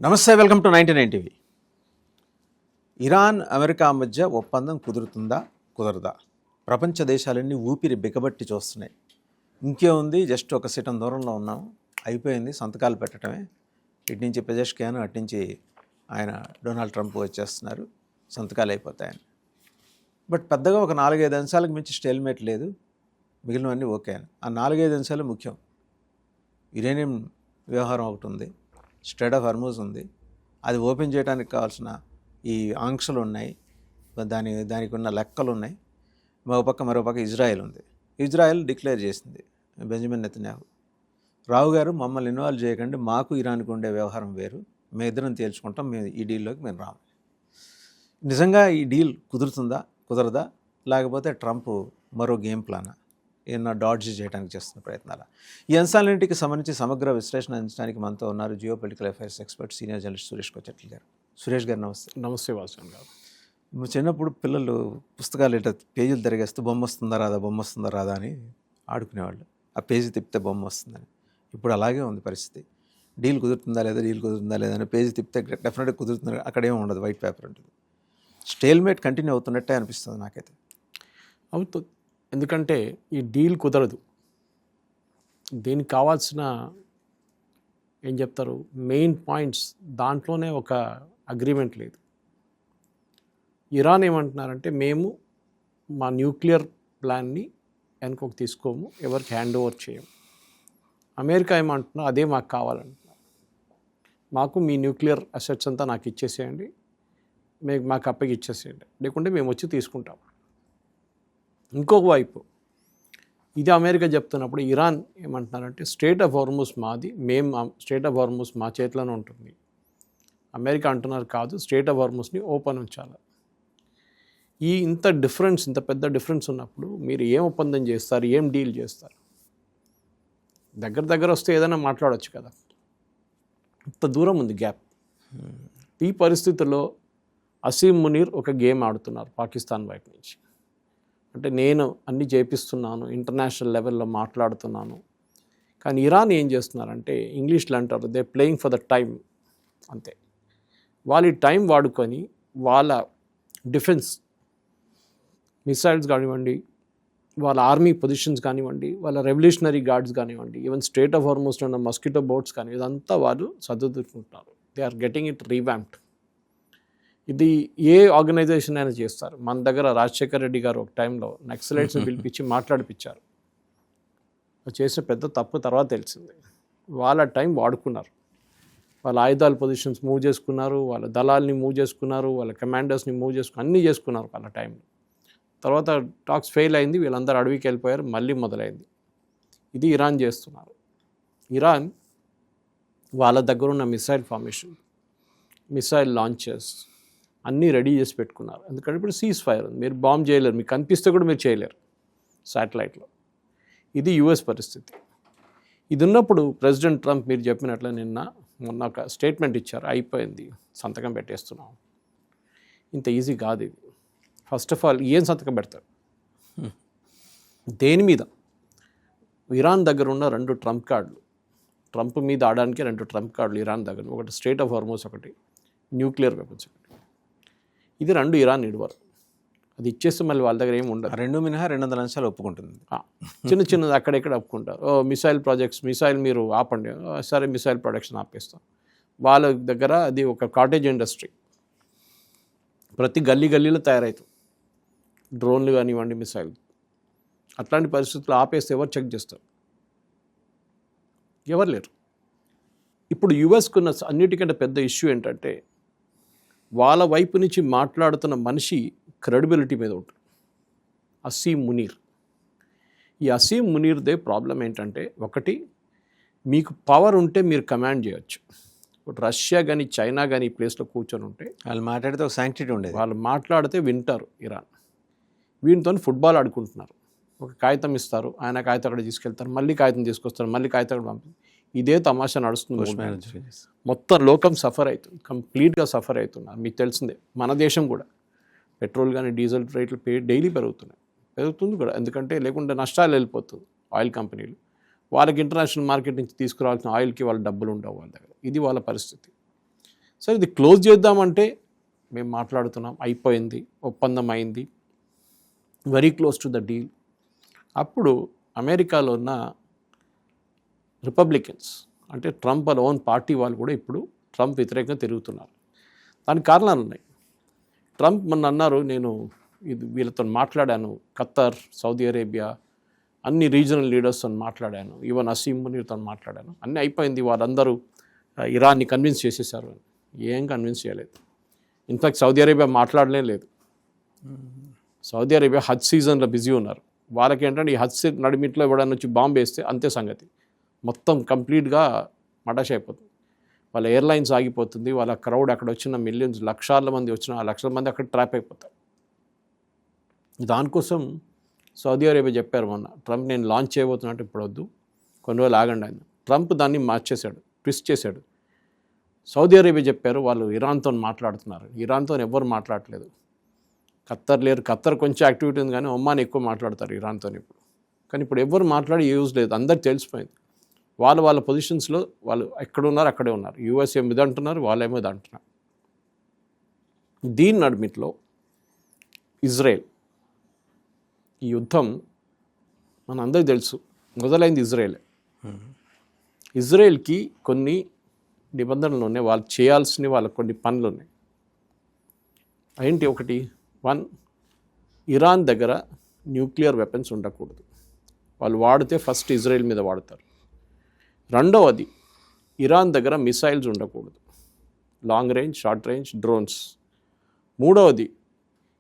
నమస్తే, welcome to 99 TV. Iran America మధ్య ఒప్పందం కుదురుతుందా కుదరదా? ప్రపంచ దేశాలన్నీ ఊపిరి బిగబట్టి చూస్తున్నాయి. ఇంకే ఉంది, జస్ట్ ఒక సిటం దూరంలో ఉన్నాం, అయిపోయింది, సంతకాలు పెట్టడమే. ఇటు నుంచి పెజెష్కియాన్, అటు నుంచి ఆయన డొనాల్డ్ ట్రంప్ వచ్చేస్తున్నారు, సంతకాలు అయిపోతాయని. బట్ పెద్దగా ఒక 4-5 అంశాలకు మించి స్టేల్మేట్ లేదు, మిగిలినవన్నీ ఓకే అని. ఆ 4-5 అంశాలు ముఖ్యం. యురేనియం వ్యవహారం ఒకటి ఉంది, స్ట్రైట్ ఆఫ్ హార్మూజ్ ఉంది, అది ఓపెన్ చేయడానికి కావాల్సిన ఈ ఆంక్షలు ఉన్నాయి, దానికి ఉన్న లెక్కలు ఉన్నాయి. మరో పక్క ఇజ్రాయెల్ ఉంది. ఇజ్రాయెల్ డిక్లేర్ చేసింది, బెంజమిన్ నెతన్యాహు, రావు గారు మమ్మల్ని ఇన్వాల్వ్ చేయకండి, మాకు ఇరాన్కి ఉండే వ్యవహారం వేరు, మేము ఇద్దరం తేల్చుకుంటాం, మేము ఈ డీల్లోకి మేము రాము. నిజంగా ఈ డీల్ కుదురుతుందా కుదరదా, లేకపోతే ట్రంప్ మరో గేమ్ ప్లానా, ఏమన్నా డాడ్జ్ చేయడానికి చేస్తున్న ప్రయత్నాలు? ఈ అంశాలన్నింటికి సంబంధించి సమగ్ర విశ్లేషణ అందించడానికి మనతో ఉన్నారు geopolitical affairs expert, senior journalist Suresh Kochetla గారు. సురేష్ గారు నమస్తే. నమస్తే వాసన్ గారు. చిన్నప్పుడు పిల్లలు పుస్తకాలు ఇట్లా పేజీలు తిరిగేస్తూ బొమ్మ వస్తుందా రాదా అని ఆడుకునేవాళ్ళు. ఆ పేజీ తిప్పితే బొమ్మ వస్తుందని. ఇప్పుడు అలాగే ఉంది పరిస్థితి. డీల్ కుదురుతుందా లేదా అని పేజీ తిప్పితే డెఫినెట్గా కుదురుతుంది, అక్కడేమో ఉండదు, వైట్ పేపర్ ఉంటుంది. స్టేల్మేట్ కంటిన్యూ అవుతున్నట్టే అనిపిస్తుంది నాకైతే. అవుతుంది, ఎందుకంటే ఈ డీల్ కుదరదు. దీనికి కావాల్సిన ఏం చెప్తారు మెయిన్ పాయింట్స్, దాంట్లోనే ఒక అగ్రిమెంట్ లేదు. ఇరాన్ ఏమంటున్నారంటే, మేము మా న్యూక్లియర్ ప్లాన్ని వెనక్కి తీసుకోము, ఎవరికి హ్యాండ్ ఓవర్ చేయము. అమెరికా ఏమంటున్నారు, అదే మాకు కావాలంటున్నారు. మాకు మీ న్యూక్లియర్ అసెట్స్ అంతా నాకు ఇచ్చేసేయండి, మాకు అప్పగి ఇచ్చేసేయండి, లేకుంటే మేము వచ్చి తీసుకుంటాం. ఇంకొక వైపు ఇది అమెరికా చెప్తున్నప్పుడు ఇరాన్ ఏమంటున్నారంటే, స్ట్రెయిట్ ఆఫ్ హార్మూజ్ మాది, స్ట్రెయిట్ ఆఫ్ హార్మూజ్ మా చేతిలోనే ఉంటుంది. అమెరికా అంటున్నారు కాదు, స్ట్రెయిట్ ఆఫ్ హార్మూజ్ని ఓపెన్ ఉంచాలి. ఇంత పెద్ద డిఫరెన్స్ ఉన్నప్పుడు మీరు ఏం ఒప్పందం చేస్తారు, ఏం డీల్ చేస్తారు? దగ్గర వస్తే ఏదైనా మాట్లాడవచ్చు కదా. ఇంత దూరం ఉంది గ్యాప్. ఈ పరిస్థితుల్లో అసీం మునీర్ ఒక గేమ్ ఆడుతున్నారు పాకిస్తాన్ వైపు నుంచి. అంటే నేను అన్నీ చేపిస్తున్నాను, ఇంటర్నేషనల్ లెవెల్లో మాట్లాడుతున్నాను. కానీ ఇరాన్ ఏం చేస్తున్నారంటే, ఇంగ్లీష్లో అంటారు they playing for the time, అంతే. వాళ్ళ టైం వాడుకొని వాళ్ళ డిఫెన్స్ మిసైల్స్ కానివ్వండి, వాళ్ళ ఆర్మీ పొజిషన్స్ కానివ్వండి, వాళ్ళ రెవల్యూషనరీ గార్డ్స్ కానివ్వండి, ఈవెన్ స్ట్రెయిట్ ఆఫ్ హార్మూజ్లో ఉన్న మస్కిటో బోట్స్ కానీ, ఇదంతా వాళ్ళు సర్దుకుంటున్నారు. They are getting it revamped. ఇది ఏ ఆర్గనైజేషన్ అయినా చేస్తారు. మన దగ్గర రాజశేఖర్ రెడ్డి గారు ఒక టైంలో నక్సలైట్స్ని పిలిపించి మాట్లాడిపించారు. చేసిన పెద్ద తప్పు తర్వాత తెలిసింది. వాళ్ళ టైం వాడుకున్నారు, వాళ్ళ ఆయుధాల పొజిషన్స్ మూవ్ చేసుకున్నారు, వాళ్ళ దళాల్ని మూవ్ చేసుకున్నారు, వాళ్ళ కమాండర్స్ని మూవ్ అన్నీ చేసుకున్నారు వాళ్ళ టైంలో. తర్వాత టాక్స్ ఫెయిల్ అయింది, వీళ్ళందరూ అడవికి వెళ్ళిపోయారు, మళ్ళీ మొదలైంది. ఇది ఇరాన్ చేస్తున్నారు. ఇరాన్ వాళ్ళ దగ్గర ఉన్న మిసైల్ ఫార్మేషన్, మిసైల్ లాంచెస్ అన్నీ రెడీ చేసి పెట్టుకున్నారు. ఎందుకంటే ఇప్పుడు సీజ్ ఫైర్ ఉంది, మీరు బాంబ్ చేయలేరు, మీకు కనిపిస్తే కూడా మీరు చేయలేరు శాటిలైట్లో. ఇది యుఎస్ పరిస్థితి. ఇది ఉన్నప్పుడు ప్రెసిడెంట్ ట్రంప్ మీరు చెప్పినట్లు మొన్న ఒక స్టేట్మెంట్ ఇచ్చారు, అయిపోయింది, సంతకం పెట్టేస్తున్నాం. ఇంత ఈజీ కాదు ఇది. ఫస్ట్ ఆఫ్ ఆల్ ఏం సంతకం పెడతారు, దేని మీద? ఇరాన్ దగ్గర ఉన్న 2 ట్రంప్ కార్డులు, ట్రంప్ మీద ఆడడానికి 2 ట్రంప్ కార్డులు ఇరాన్ దగ్గర. ఒకటి స్ట్రెయిట్ ఆఫ్ హార్మూజ్, ఒకటి న్యూక్లియర్ వెపన్స్ ఒకటి. ఇది 2 ఇరాన్ ఇవ్వరు. అది ఇచ్చేస్తే మళ్ళీ వాళ్ళ దగ్గర ఏమి ఉండదు. 2 మినహా 200 అంశాలు ఒప్పుకుంటుంది. చిన్నది అక్కడెక్కడ ఒప్పుకుంటారు. మిసైల్ ప్రాజెక్ట్స్, మిసైల్ మీరు ఆపండి, సరే మిసైల్ ప్రొడక్షన్ ఆపేస్తాం. వాళ్ళ దగ్గర అది ఒక కాటేజ్ ఇండస్ట్రీ, ప్రతి గల్లీలో తయారవుతుంది, డ్రోన్లు కానివ్వండి, మిసైల్. అట్లాంటి పరిస్థితులు ఆపేస్తే ఎవరు చెక్ చేస్తారు? ఎవరు లేరు. ఇప్పుడు యుఎస్కున్న అన్నిటికంటే పెద్ద ఇష్యూ ఏంటంటే, వాళ్ళ వైపు నుంచి మాట్లాడుతున్న మనిషి క్రెడిబిలిటీ మీద ఉంటుంది, అసీం మునీర్. ఈ అసీం మునీర్దే ప్రాబ్లం ఏంటంటే, ఒకటి, మీకు పవర్ ఉంటే మీరు కమాండ్ చేయొచ్చు. ఇప్పుడు రష్యా కానీ చైనా కానీ ఈ ప్లేస్లో కూర్చొని ఉంటే వాళ్ళు మాట్లాడితే ఒక శాంక్టిటీ ఉండేది. వాళ్ళు మాట్లాడితే వింటారు. ఇరాన్ వీటితో ఫుట్బాల్ ఆడుకుంటున్నారు. ఒక కాగితం ఇస్తారు, ఆయన కాగితం అక్కడ తీసుకెళ్తారు, మళ్ళీ కాగితం తీసుకొస్తారు, మళ్ళీ కాగితం పంపి, ఇదే తమాషా నడుస్తుంది. మొత్తం లోకం సఫర్ అవుతుంది, కంప్లీట్గా సఫర్ అవుతున్నారు. మీకు తెలిసిందే, మన దేశం కూడా పెట్రోల్ కానీ డీజిల్ రేట్లు డైలీ పెరుగుతుంది కూడా. ఎందుకంటే లేకుంటే నష్టాలు వెళ్ళిపోతుంది ఆయిల్ కంపెనీలు. వాళ్ళకి ఇంటర్నేషనల్ మార్కెట్ నుంచి తీసుకురావాల్సిన ఆయిల్కి వాళ్ళ డబ్బులు ఉండవు వాళ్ళ దగ్గర. ఇది వాళ్ళ పరిస్థితి. సో ఇది క్లోజ్ చేద్దామంటే మేము మాట్లాడుతున్నాం, అయిపోయింది, ఒప్పందం అయింది, very close to the deal. అప్పుడు అమెరికాలో ఉన్న రిపబ్లికన్స్ అంటే ట్రంప్ వాళ్ళ ఓన్ పార్టీ వాళ్ళు కూడా ఇప్పుడు ట్రంప్ వ్యతిరేకంగా తిరుగుతున్నారు. దానికి కారణాలు ఉన్నాయి. ట్రంప్ మొన్న అన్నారు, నేను ఇది వీళ్ళతో మాట్లాడాను, ఖత్తర్, సౌదీ అరేబియా, అన్ని రీజనల్ లీడర్స్తో మాట్లాడాను, ఈవెన్ అసీం మునీర్తో మాట్లాడాను, అన్నీ అయిపోయింది, వాళ్ళందరూ ఇరాన్ని కన్విన్స్ చేసేసారు అని. ఏం కన్విన్స్ చేయలేదు. ఇన్ఫ్యాక్ట్ సౌదీ అరేబియా మాట్లాడలే లేదు. సౌదీ అరేబియా హజ్ సీజన్లో బిజీ ఉన్నారు. వాళ్ళకి ఏంటంటే ఈ హజ్ నడిమిట్లో ఎవడన్నా వచ్చి బాంబు వేస్తే అంతే సంగతి, మొత్తం కంప్లీట్గా మటాష్ అయిపోతుంది. వాళ్ళ ఎయిర్లైన్స్ ఆగిపోతుంది, వాళ్ళ క్రౌడ్ అక్కడ వచ్చిన మిలియన్స్, లక్షల మంది వచ్చిన ఆ లక్షల మంది అక్కడ ట్రాప్ అయిపోతారు. దానికోసం సౌదీ అరేబియా చెప్పారు మొన్న, ట్రంప్ నేను లాంచ్ చేయబోతున్నట్టు ఇప్పుడు వద్దు, కొన్ని రోజులు ఆగండి ఆయన. ట్రంప్ దాన్ని మార్చేశాడు, ట్విస్ట్ చేశాడు. సౌదీ అరేబియా చెప్పారు వాళ్ళు ఇరాన్తో మాట్లాడుతున్నారు. ఇరాన్తో ఎవ్వరు మాట్లాడలేదు. ఖత్తర్ లేరు, ఖత్తర్ కొంచెం యాక్టివిటీ ఉంది కానీ ఒమాన్ ఎక్కువ మాట్లాడతారు ఇరాన్తో ఇప్పుడు. కానీ ఇప్పుడు ఎవ్వరు మాట్లాడి యూజ్ లేదు, అందరికి తెలిసిపోయింది. వాళ్ళ పొజిషన్స్లో వాళ్ళు ఎక్కడున్నారు అక్కడే ఉన్నారు. యూఎస్ ఏమో ఇది అంటున్నారు, వాళ్ళేమో ఇది అంటున్నారు. దీని నడిమిట్లో ఇజ్రాయెల్, ఈ యుద్ధం మన అందరికీ తెలుసు, మొదలైంది ఇజ్రాయెలే. ఇజ్రాయెల్కి కొన్ని నిబంధనలు ఉన్నాయి, వాళ్ళు చేయాల్సినవి, వాళ్ళకి కొన్ని పనులు ఉన్నాయి. ఏంటి? ఒకటి, 1, ఇరాన్ దగ్గర న్యూక్లియర్ వెపన్స్ ఉండకూడదు. వాళ్ళు వాడితే ఫస్ట్ ఇజ్రాయెల్ మీద వాడతారు. రెండవది, ఇరాన్ దగ్గర మిసైల్స్ ఉండకూడదు, long range, short range, drones. మూడవది,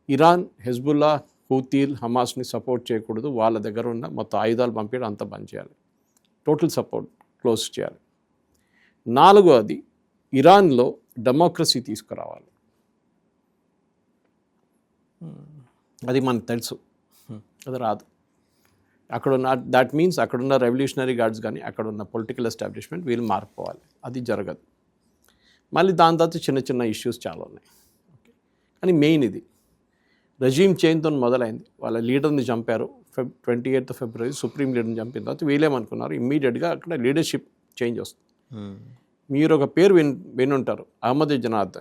ఇరాన్ హెజ్బుల్లా, హూతీల్, హమాస్ని సపోర్ట్ చేయకూడదు, వాళ్ళ దగ్గర ఉన్న మొత్తం ఆయుధాలు పంపించడం అంతా బంద్ చేయాలి, టోటల్ సపోర్ట్ క్లోజ్ చేయాలి. నాలుగవది, ఇరాన్లో డెమోక్రసీ తీసుకురావాలి. అది మనకు తెలుసు, అది రాదు. అక్కడున్న దాట్ మీన్స్ అక్కడున్న రెవల్యూషనరీ గార్డ్స్ కానీ అక్కడున్న పొలిటికల్ ఎస్టాబ్లిష్మెంట్ వీళ్ళు మారిపోవాలి, అది జరగదు. మళ్ళీ దాని తర్వాత చిన్న చిన్న ఇష్యూస్ చాలా ఉన్నాయి. ఓకే, కానీ మెయిన్ ఇది రెజీమ్ చేంజ్తో మొదలైంది. వాళ్ళ లీడర్ని చంపారు 28th ఫిబ్రవరి, సుప్రీం లీడర్ని చంపిన తర్వాత వీళ్ళేమనుకున్నారు, ఇమ్మీడియట్గా అక్కడ లీడర్షిప్ చేంజ్ వస్తుంది. మీరు ఒక పేరు వినుంటారు, అహ్మదీనెజాద్.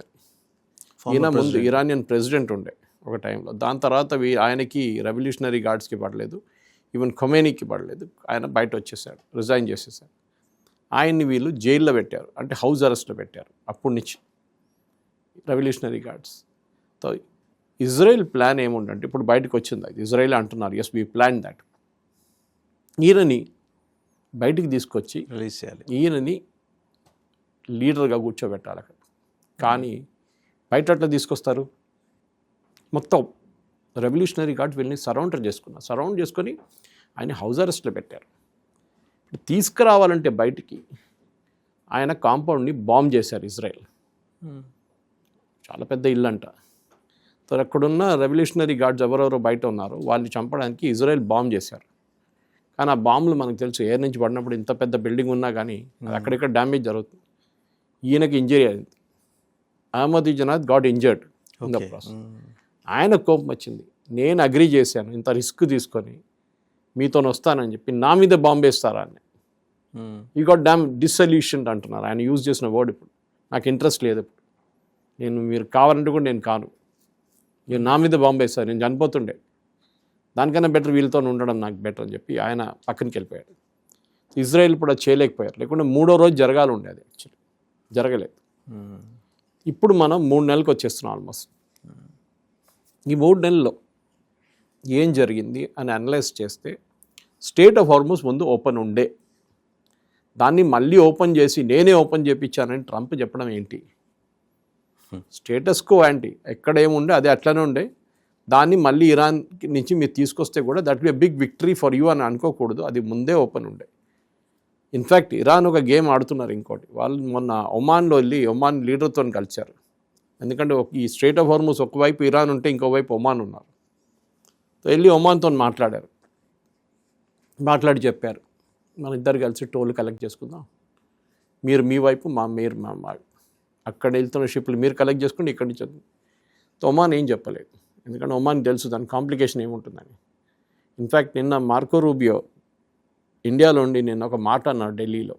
ఈయన ముందు ఇరానియన్ ప్రెసిడెంట్ ఉండే ఒక టైంలో. దాని తర్వాత ఆయనకి రెవల్యూషనరీ గార్డ్స్కి పడలేదు, ఈవెన్ ఖొమేనీకి పడలేదు, ఆయన బయట వచ్చేసాడు, రిజైన్ చేసేసాడు. ఆయన్ని వీళ్ళు జైల్లో పెట్టారు, అంటే హౌస్ అరెస్ట్లో పెట్టారు అప్పటి నుంచి revolutionary guards. So Israel plan ఏముందంటే, ఇప్పుడు బయటకు వచ్చింది, అది ఇజ్రాయెల్ అంటున్నారు, ఎస్ వీ ప్లాన్ దాట్. ఈయనని బయటికి తీసుకొచ్చి రిలీజ్ చేయాలి, ఈయనని లీడర్గా కూర్చోబెట్టాలి అక్కడ. కానీ బయట అట్లా తీసుకొస్తారు, మొత్తం రెవల్యూషనరీ గార్డ్స్ వీళ్ళని సరౌండ్ చేసుకొని ఆయన హౌస్ అరెస్ట్లో పెట్టారు. తీసుకురావాలంటే బయటికి ఆయన కాంపౌండ్ని బాంబ్ చేశారు ఇజ్రాయెల్. చాలా పెద్ద ఇల్లు అంట. సో అక్కడున్న రెవల్యూషనరీ గార్డ్స్ ఎవరెవరో బయట ఉన్నారో వాళ్ళని చంపడానికి ఇజ్రాయెల్ బాంబ్ చేశారు. కానీ ఆ బాంబులు మనకు తెలుసు, ఎయిర్ నుంచి పడినప్పుడు ఇంత పెద్ద బిల్డింగ్ ఉన్నా కానీ అక్కడిక్కడ డ్యామేజ్ జరుగుతుంది. ఈయనకి ఇంజరీ అయింది, Ahmadinejad got injured in the process. ఆయన కోపం వచ్చింది, నేను అగ్రీ చేశాను ఇంత రిస్క్ తీసుకొని మీతో వస్తానని చెప్పి నా మీద బాంబు వేస్తారా అని. ఈ గాట్ డిసల్యూషన్ అంటున్నారు, ఆయన యూజ్ చేసిన వర్డ్. ఇప్పుడు నాకు ఇంట్రెస్ట్ లేదు, ఇప్పుడు మీరు కావాలంటే కూడా నేను కాను, నేను నా మీద బాంబు వేస్తారు, నేను చనిపోతుండే, దానికన్నా బెటర్ వీళ్ళతో ఉండడం నాకు బెటర్ అని చెప్పి ఆయన పక్కనకి వెళ్ళిపోయాడు. ఇజ్రాయెల్ ఇప్పుడు అది చేయలేకపోయారు, లేకుంటే 3వ రోజు జరగాలి ఉండేది, యాక్చువల్లీ జరగలేదు. ఇప్పుడు మనం 3 నెలలకు వచ్చేస్తున్నాం ఆల్మోస్ట్. ఈ 3 నెలల్లో ఏం జరిగింది అని అనలైజ్ చేస్తే, స్టేట్ ఆఫ్ హార్మస్ ముందు ఓపెన్ ఉండే, దాన్ని మళ్ళీ ఓపెన్ చేసి నేనే ఓపెన్ చేయించానని ట్రంప్ చెప్పడం ఏంటి? స్టేటస్ కో యాంటీ, ఎక్కడేముండే అదే అట్లనే ఉండే, దాన్ని మళ్ళీ ఇరాన్ నుంచి మీరు తీసుకొస్తే కూడా that be a big victory for you అని అనుకోకూడదు, అది ముందే ఓపెన్ ఉండే. ఇన్ఫ్యాక్ట్ ఇరాన్ ఒక గేమ్ ఆడుతున్నారు ఇంకోటి, వాళ్ళు మొన్న ఒమాన్లో వెళ్ళి ఒమాన్ లీడర్తో కలిశారు. ఎందుకంటే ఈ స్ట్రేట్ ఆఫ్ హార్మస్ ఒకవైపు ఇరాన్ ఉంటే ఇంకోవైపు ఒమాన్ ఉన్నారు. వెళ్ళి ఒమాన్తో మాట్లాడి చెప్పారు, మన ఇద్దరు కలిసి టోల్ కలెక్ట్ చేసుకుందాం, మీరు మీ వైపు మీరు మా అక్కడ వెళ్తున్న షిప్లు మీరు కలెక్ట్ చేసుకుని ఇక్కడి నుంచి. ఒమాన్ ఏం చెప్పలేదు, ఎందుకంటే ఒమాన్ తెలుసు దాని కాంప్లికేషన్ ఏముంటుందని. ఇన్ఫ్యాక్ట్ నిన్న మార్కో రూబియో ఇండియాలో ఉండి నిన్న ఒక మాట అన్నాడు ఢిల్లీలో,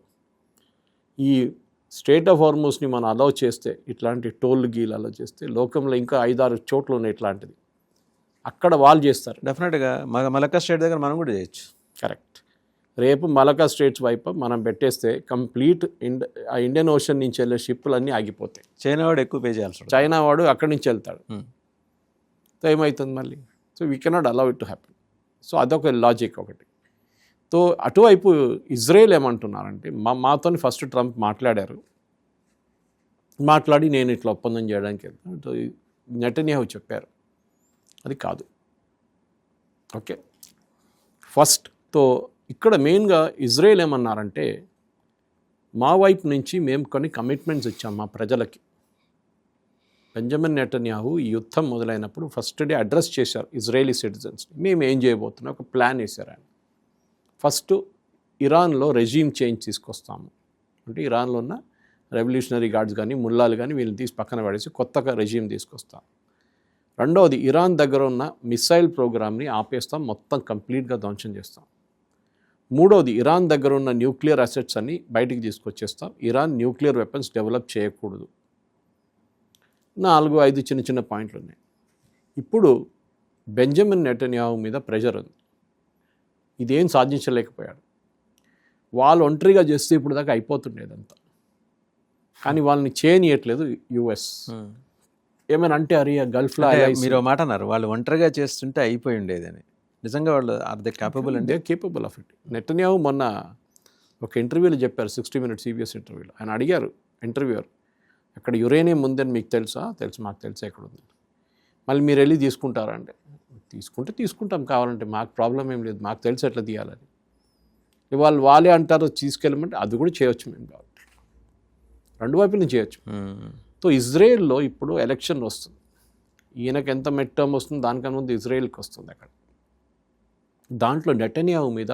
ఈ స్ట్రేట్ ఆఫ్ హార్మోస్ని మనం అలౌ చేస్తే, ఇట్లాంటి టోల్ గీలు అలౌ చేస్తే, లోకంలో ఇంకా 5-6 చోట్ల ఉన్నాయి ఇట్లాంటిది, అక్కడ వాళ్ళు చేస్తారు. డెఫినెట్గా మలక్కా స్టేట్ దగ్గర మనం కూడా చేయొచ్చు. కరెక్ట్. రేపు మలకా స్ట్రేట్స్ వైపు మనం పెట్టేస్తే కంప్లీట్ ఇండియన్ ఓషన్ నుంచి వెళ్ళే షిప్పులన్నీ ఆగిపోతాయి. చైనా వాడు ఎక్కువ పే చేయాల్సి ఉంటుంది. చైనా వాడు అక్కడి నుంచి వెళ్తాడు. సో ఏమవుతుంది మళ్ళీ? So we cannot allow it to happy. So అదొక లాజిక్ ఒకటి. సో అటువైపు ఇజ్రాయెల్ ఏమంటున్నారంటే, మాతో ఫస్ట్ ట్రంప్ మాట్లాడి నేను ఇట్లా ఒప్పందం చేయడానికి వెళ్తాను. నెటన్యాహు చెప్పారు అది కాదు. ఓకే, ఫస్ట్తో ఇక్కడ మెయిన్గా ఇజ్రాయెల్ ఏమన్నారంటే, మా వైపు నుంచి మేము కొన్ని కమిట్మెంట్స్ ఇచ్చాం మా ప్రజలకి. బెంజమిన్ నెటన్యాహు ఈ యుద్ధం మొదలైనప్పుడు ఫస్ట్ డే అడ్రస్ చేశారు ఇజ్రాయేలీ సిటిజన్స్ని. మేము ఏం చేయబోతున్నాం, ఒక ప్లాన్ వేశారు ఆయన. ఫస్ట్ ఇరాన్లో రెజీమ్ చేంజ్ తీసుకొస్తాము, అంటే ఇరాన్లో ఉన్న రెవల్యూషనరీ గార్డ్స్ కానీ ముల్లాలు కానీ వీళ్ళని తీసి పక్కన పడేసి కొత్తగా రెజీమ్ తీసుకొస్తాం. రెండవది, ఇరాన్ దగ్గర ఉన్న మిసైల్ ప్రోగ్రామ్ని ఆపేస్తాం, మొత్తం కంప్లీట్గా ధ్వంసం చేస్తాం. మూడవది, ఇరాన్ దగ్గర ఉన్న న్యూక్లియర్ అసెట్స్ అన్ని బయటికి తీసుకొచ్చేస్తాం, ఇరాన్ న్యూక్లియర్ వెపన్స్ డెవలప్ చేయకూడదు. 4-5 చిన్న చిన్న పాయింట్లు ఉన్నాయి. ఇప్పుడు బెంజమిన్ నెటన్యాహు మీద ప్రెషర్ ఉంది, ఇదేం సాధించలేకపోయాడు. వాళ్ళు ఒంటరిగా చేస్తే ఇప్పుడు దాకా అయిపోతుండేదంతా, కానీ వాళ్ళని చేయనీయట్లేదు యుఎస్. ఏమైనా అంటే అరే గల్ఫ్లో మీరు మాట అన్నారు, వాళ్ళు ఒంటరిగా చేస్తుంటే అయిపోయి ఉండేదని. నిజంగా వాళ్ళు ఆర్ దే కేపబుల్ అంటే కేపబుల్ ఆఫ్ ఇట్. నెటన్యాహు మొన్న ఒక ఇంటర్వ్యూలో చెప్పారు, 60 Minutes CBS ఇంటర్వ్యూలో. ఆయన అడిగారు ఇంటర్వ్యూయర్, అక్కడ యురేనియం ఉందని మీకు తెలుసా? తెలుసు, మాకు తెలుసు ఎక్కడ ఉంది. మళ్ళీ మీరు వెళ్ళి తీసుకుంటారా అంటే, తీసుకుంటాం కావాలంటే, మాకు ప్రాబ్లం ఏం లేదు, మాకు తెలుసు ఎట్లా తీయాలని. వాళ్ళే అంటారు తీసుకెళ్ళమంటే, అది కూడా చేయొచ్చు మేము కాబట్టి, రెండు వైపులు చేయొచ్చు. సో ఇజ్రాయెల్లో ఇప్పుడు ఎలక్షన్ వస్తుంది, ఈయనకి ఎంత మిడ్ టర్మ్ వస్తుంది దానికన్నా ముందు ఇజ్రాయెల్కి వస్తుంది. అక్కడ దాంట్లో నెటన్యాహు మీద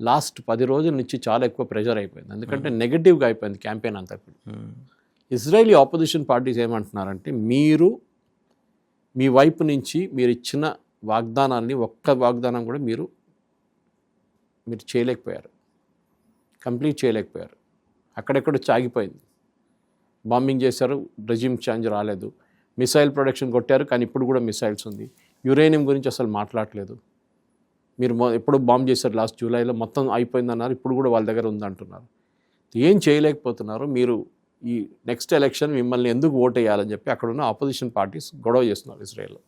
లాస్ట్ 10 రోజుల నుంచి చాలా ఎక్కువ ప్రెషర్ అయిపోయింది, ఎందుకంటే నెగటివ్గా అయిపోయింది క్యాంపెయిన్ అంతా. ఇజ్రాయలీ ఆపోజిషన్ పార్టీస్ ఏమంటున్నారంటే, మీరు మీ వైపు నుంచి మీరు ఇచ్చిన వాగ్దానాల్ని ఒక్క వాగ్దానం కూడా మీరు చేయలేకపోయారు, కంప్లీట్ చేయలేకపోయారు. అక్కడెక్కడ ఆగిపోయింది. బాంబింగ్ చేశారు, రెజ్యూమ్ చేంజ్ రాలేదు. మిసైల్ ప్రొడక్షన్ కొట్టారు, కానీ ఇప్పుడు కూడా మిసైల్స్ ఉంది. యురేనియం గురించి అసలు మాట్లాడలేదు. మీరు ఎప్పుడు బాంబ్ చేశారు లాస్ట్ జూలైలో, మొత్తం అయిపోయిందన్నారు, ఇప్పుడు కూడా వాళ్ళ దగ్గర ఉందంటున్నారు. ఏం చేయలేకపోతున్నారు. మీరు ఈ నెక్స్ట్ ఎలక్షన్ మిమ్మల్ని ఎందుకు ఓట్ వేయాలని చెప్పి అక్కడ ఉన్న ఆపోజిషన్ పార్టీస్ గొడవ చేస్తున్నారు ఇజ్రాయెల్లో.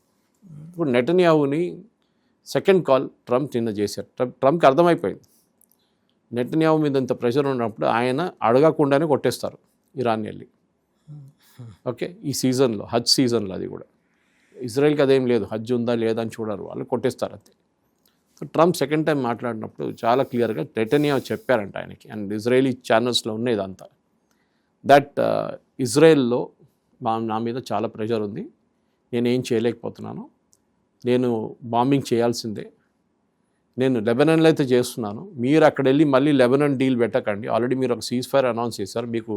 ఇప్పుడు నెటన్యాహుని సెకండ్ కాల్ ట్రంప్ నిన్న చేశారు. ట్రంప్కి అర్థమైపోయింది నెటన్యాహు మీద ఇంత ప్రెషర్ ఉన్నప్పుడు ఆయన అడగకుండానే కొట్టేస్తారు ఇరాన్ వెళ్ళి. ఓకే, ఈ సీజన్లో, హజ్ సీజన్లో, అది కూడా ఇజ్రాయెల్కి అదేం లేదు, హజ్ ఉందా లేదా అని చూడరు, వాళ్ళు కొట్టేస్తారు అంతే. సో ట్రంప్ సెకండ్ టైం మాట్లాడినప్పుడు చాలా క్లియర్గా నెటన్యాహు చెప్పారంట ఆయనకి, అండ్ ఇజ్రాయలీ ఛానల్స్లో ఉన్నాయి ఇదంతా, దట్ ఇజ్రాయెల్లో నా మీద చాలా ప్రెషర్ ఉంది, నేనేం చేయలేకపోతున్నాను, నేను బాంబింగ్ చేయాల్సిందే, నేను లెబనాన్లో అయితే చేస్తున్నాను, మీరు అక్కడ వెళ్ళి మళ్ళీ లెబనాన్ డీల్ పెట్టకండి, ఆల్రెడీ మీరు ఒక సీజ్ ఫైర్ అనౌన్స్ చేశారు, మీకు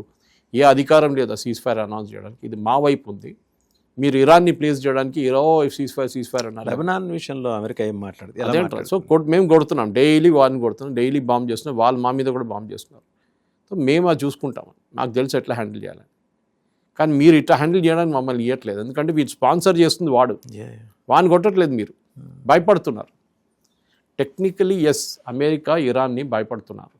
ఏ అధికారం లేదు ఆ సీజ్ ఫైర్ అనౌన్స్ చేయడానికి, ఇది మా వైపు ఉంది, మీరు ఇరాన్ని ప్లేస్ చేయడానికి సీజ్ ఫైర్ అన్నారు. లెబనాన్ విషయంలో అమెరికా ఏం మాట్లాడుతుంది? సో మేము కొడుతున్నాం, డైలీ వారిని కొడుతున్నాం, డైలీ బాంబ్ చేస్తున్నాం, వాళ్ళు మా మీద కూడా బాంబ్ చేస్తున్నారు. సో మేము అది చూసుకుంటాం, నాకు తెలుసు ఎట్లా హ్యాండిల్ చేయాలని. కానీ మీరు ఇట్లా హ్యాండిల్ చేయడానికి మమ్మల్ని ఇవ్వట్లేదు, ఎందుకంటే వీరు స్పాన్సర్ చేస్తుంది వాడిని కొట్టట్లేదు, మీరు భయపడుతున్నారు. టెక్నికలీ ఎస్, అమెరికా ఇరాన్ని భయపడుతున్నారు,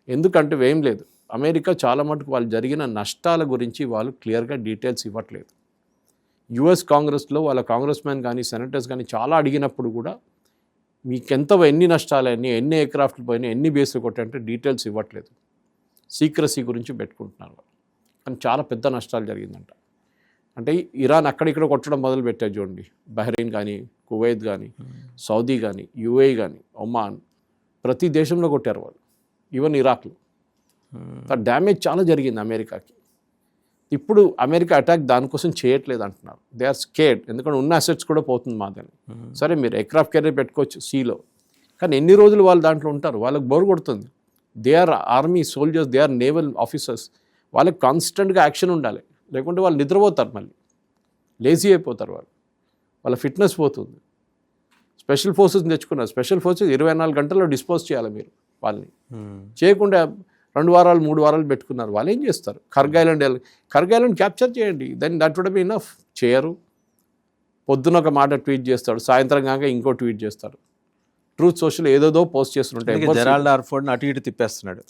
ఎందుకంటే ఏం లేదు, అమెరికా చాలా మటుకు వాళ్ళు జరిగిన నష్టాల గురించి వాళ్ళు క్లియర్గా డీటెయిల్స్ ఇవ్వట్లేదు. యుఎస్ కాంగ్రెస్లో వాళ్ళ కాంగ్రెస్ మ్యాన్ కానీ సెనేటర్స్ కానీ చాలా అడిగినప్పుడు కూడా ఎన్ని నష్టాలన్నీ, ఎన్ని ఎయిర్క్రాఫ్ట్లు పోయినా, ఎన్ని బేస్లు కొట్టాయంటే డీటెయిల్స్ ఇవ్వట్లేదు, సీక్రసీ గురించి పెట్టుకుంటున్నారు. కానీ చాలా పెద్ద నష్టాలు జరిగిందంట. అంటే ఇరాన్ అక్కడిక్కడ కొట్టడం మొదలు పెట్టారు చూడండి, బహ్రెయిన్ కానీ, కువైత్ కానీ, సౌదీ కానీ, యుఏఈ కానీ, ఒమాన్, ప్రతి దేశంలో కొట్టారు వాళ్ళు, ఈవెన్ ఇరాక్లో. డ్యామేజ్ చాలా జరిగింది అమెరికాకి. ఇప్పుడు అమెరికా అటాక్ దానికోసం చేయట్లేదు అంటున్నారు, దే ఆర్ స్కేర్డ్, ఎందుకంటే ఉన్న అసెట్స్ కూడా పోతుంది మాదని. సరే మీరు ఎయిర్క్రాఫ్ట్ క్యారియర్ పెట్టుకోవచ్చు సీలో, కానీ ఎన్ని రోజులు వాళ్ళు దాంట్లో ఉంటారు, వాళ్ళకి బోర్ కొడుతుంది. They are army soldiers, they are naval officers, వాళ్ళకి కాన్స్టెంట్గా యాక్షన్ ఉండాలి, లేకుంటే వాళ్ళు నిద్రపోతారు, మళ్ళీ లేజీ అయిపోతారు, వాళ్ళ ఫిట్నెస్ పోతుంది. స్పెషల్ ఫోర్సెస్ తెచ్చుకున్నారు, స్పెషల్ ఫోర్సెస్ 24 గంటల్లో డిస్పోజ్ చేయాలి మీరు వాళ్ళని, చేయకుండా 2 వారాలు 3 వారాలు పెట్టుకున్నారు. వాళ్ళు ఏం చేస్తారు? కర్గ్ ఐలాండ్ క్యాప్చర్ చేయండి, then that would be enough. చేయరు. పొద్దున ఒక మాట ట్వీట్ చేస్తాడు, సాయంత్రం కాక ఇంకో ట్వీట్ చేస్తాడు. ట్రూత్ సోషల్ ఏదేదో పోస్ట్ చేస్తుంటాయి. జెరాల్డ్ ఆర్ఫోర్డ్ని అటు ఇటు తిప్పేస్తున్నాడు.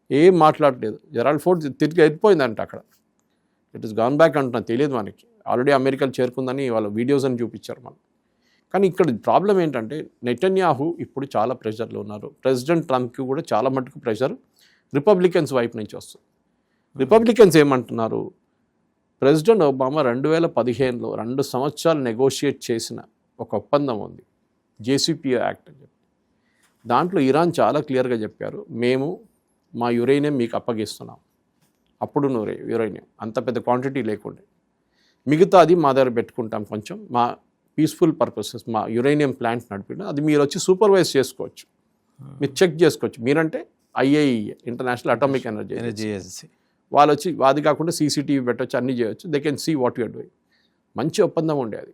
ఏం మాట్లాడలేదు. జెరాల్డ్ ఫోర్డ్ తిరిగి వెళ్ళిపోయిందంట అక్కడ. ఇట్ ఇస్ గాన్ బ్యాక్ అంటున్నా, తెలియదు మనకి. ఆల్రెడీ అమెరికాలో చేరుకుందని వాళ్ళ వీడియోస్ అని చూపించారు మనం. కానీ ఇక్కడ ప్రాబ్లం ఏంటంటే నెటన్యాహు ఇప్పుడు చాలా ప్రెషర్లో ఉన్నారు. ప్రెసిడెంట్ ట్రంప్కి కూడా చాలా మటుకు ప్రెషర్ రిపబ్లికన్స్ వైపు నుంచి వస్తుంది. రిపబ్లికన్స్ ఏమంటున్నారు? ప్రెసిడెంట్ ఒబామా 2015లో 2 సంవత్సరాలు నెగోషియేట్ చేసిన ఒక ఒప్పందం ఉంది, JCPOA యాక్ట్ అని చెప్పి. దాంట్లో ఇరాన్ చాలా క్లియర్గా చెప్పారు, మేము మా యురేనియం మీకు అప్పగిస్తున్నాం. అప్పుడు యురేనియం అంత పెద్ద క్వాంటిటీ లేకుండే, మిగతా అది మా దగ్గర పెట్టుకుంటాం, కొంచెం మా పీస్ఫుల్ పర్పసెస్, మా యురేనియం ప్లాంట్ నడిపిన అది మీరు వచ్చి సూపర్వైజ్ చేసుకోవచ్చు, మీరు చెక్ చేసుకోవచ్చు. మీరంటే IAEA, international atomic energy agency, వాళ్ళు వచ్చి అది కాకుండా CCTV పెట్టవచ్చు, అన్నీ చేయవచ్చు. They can see what you're doing. మంచి ఒప్పందం ఉండే అది.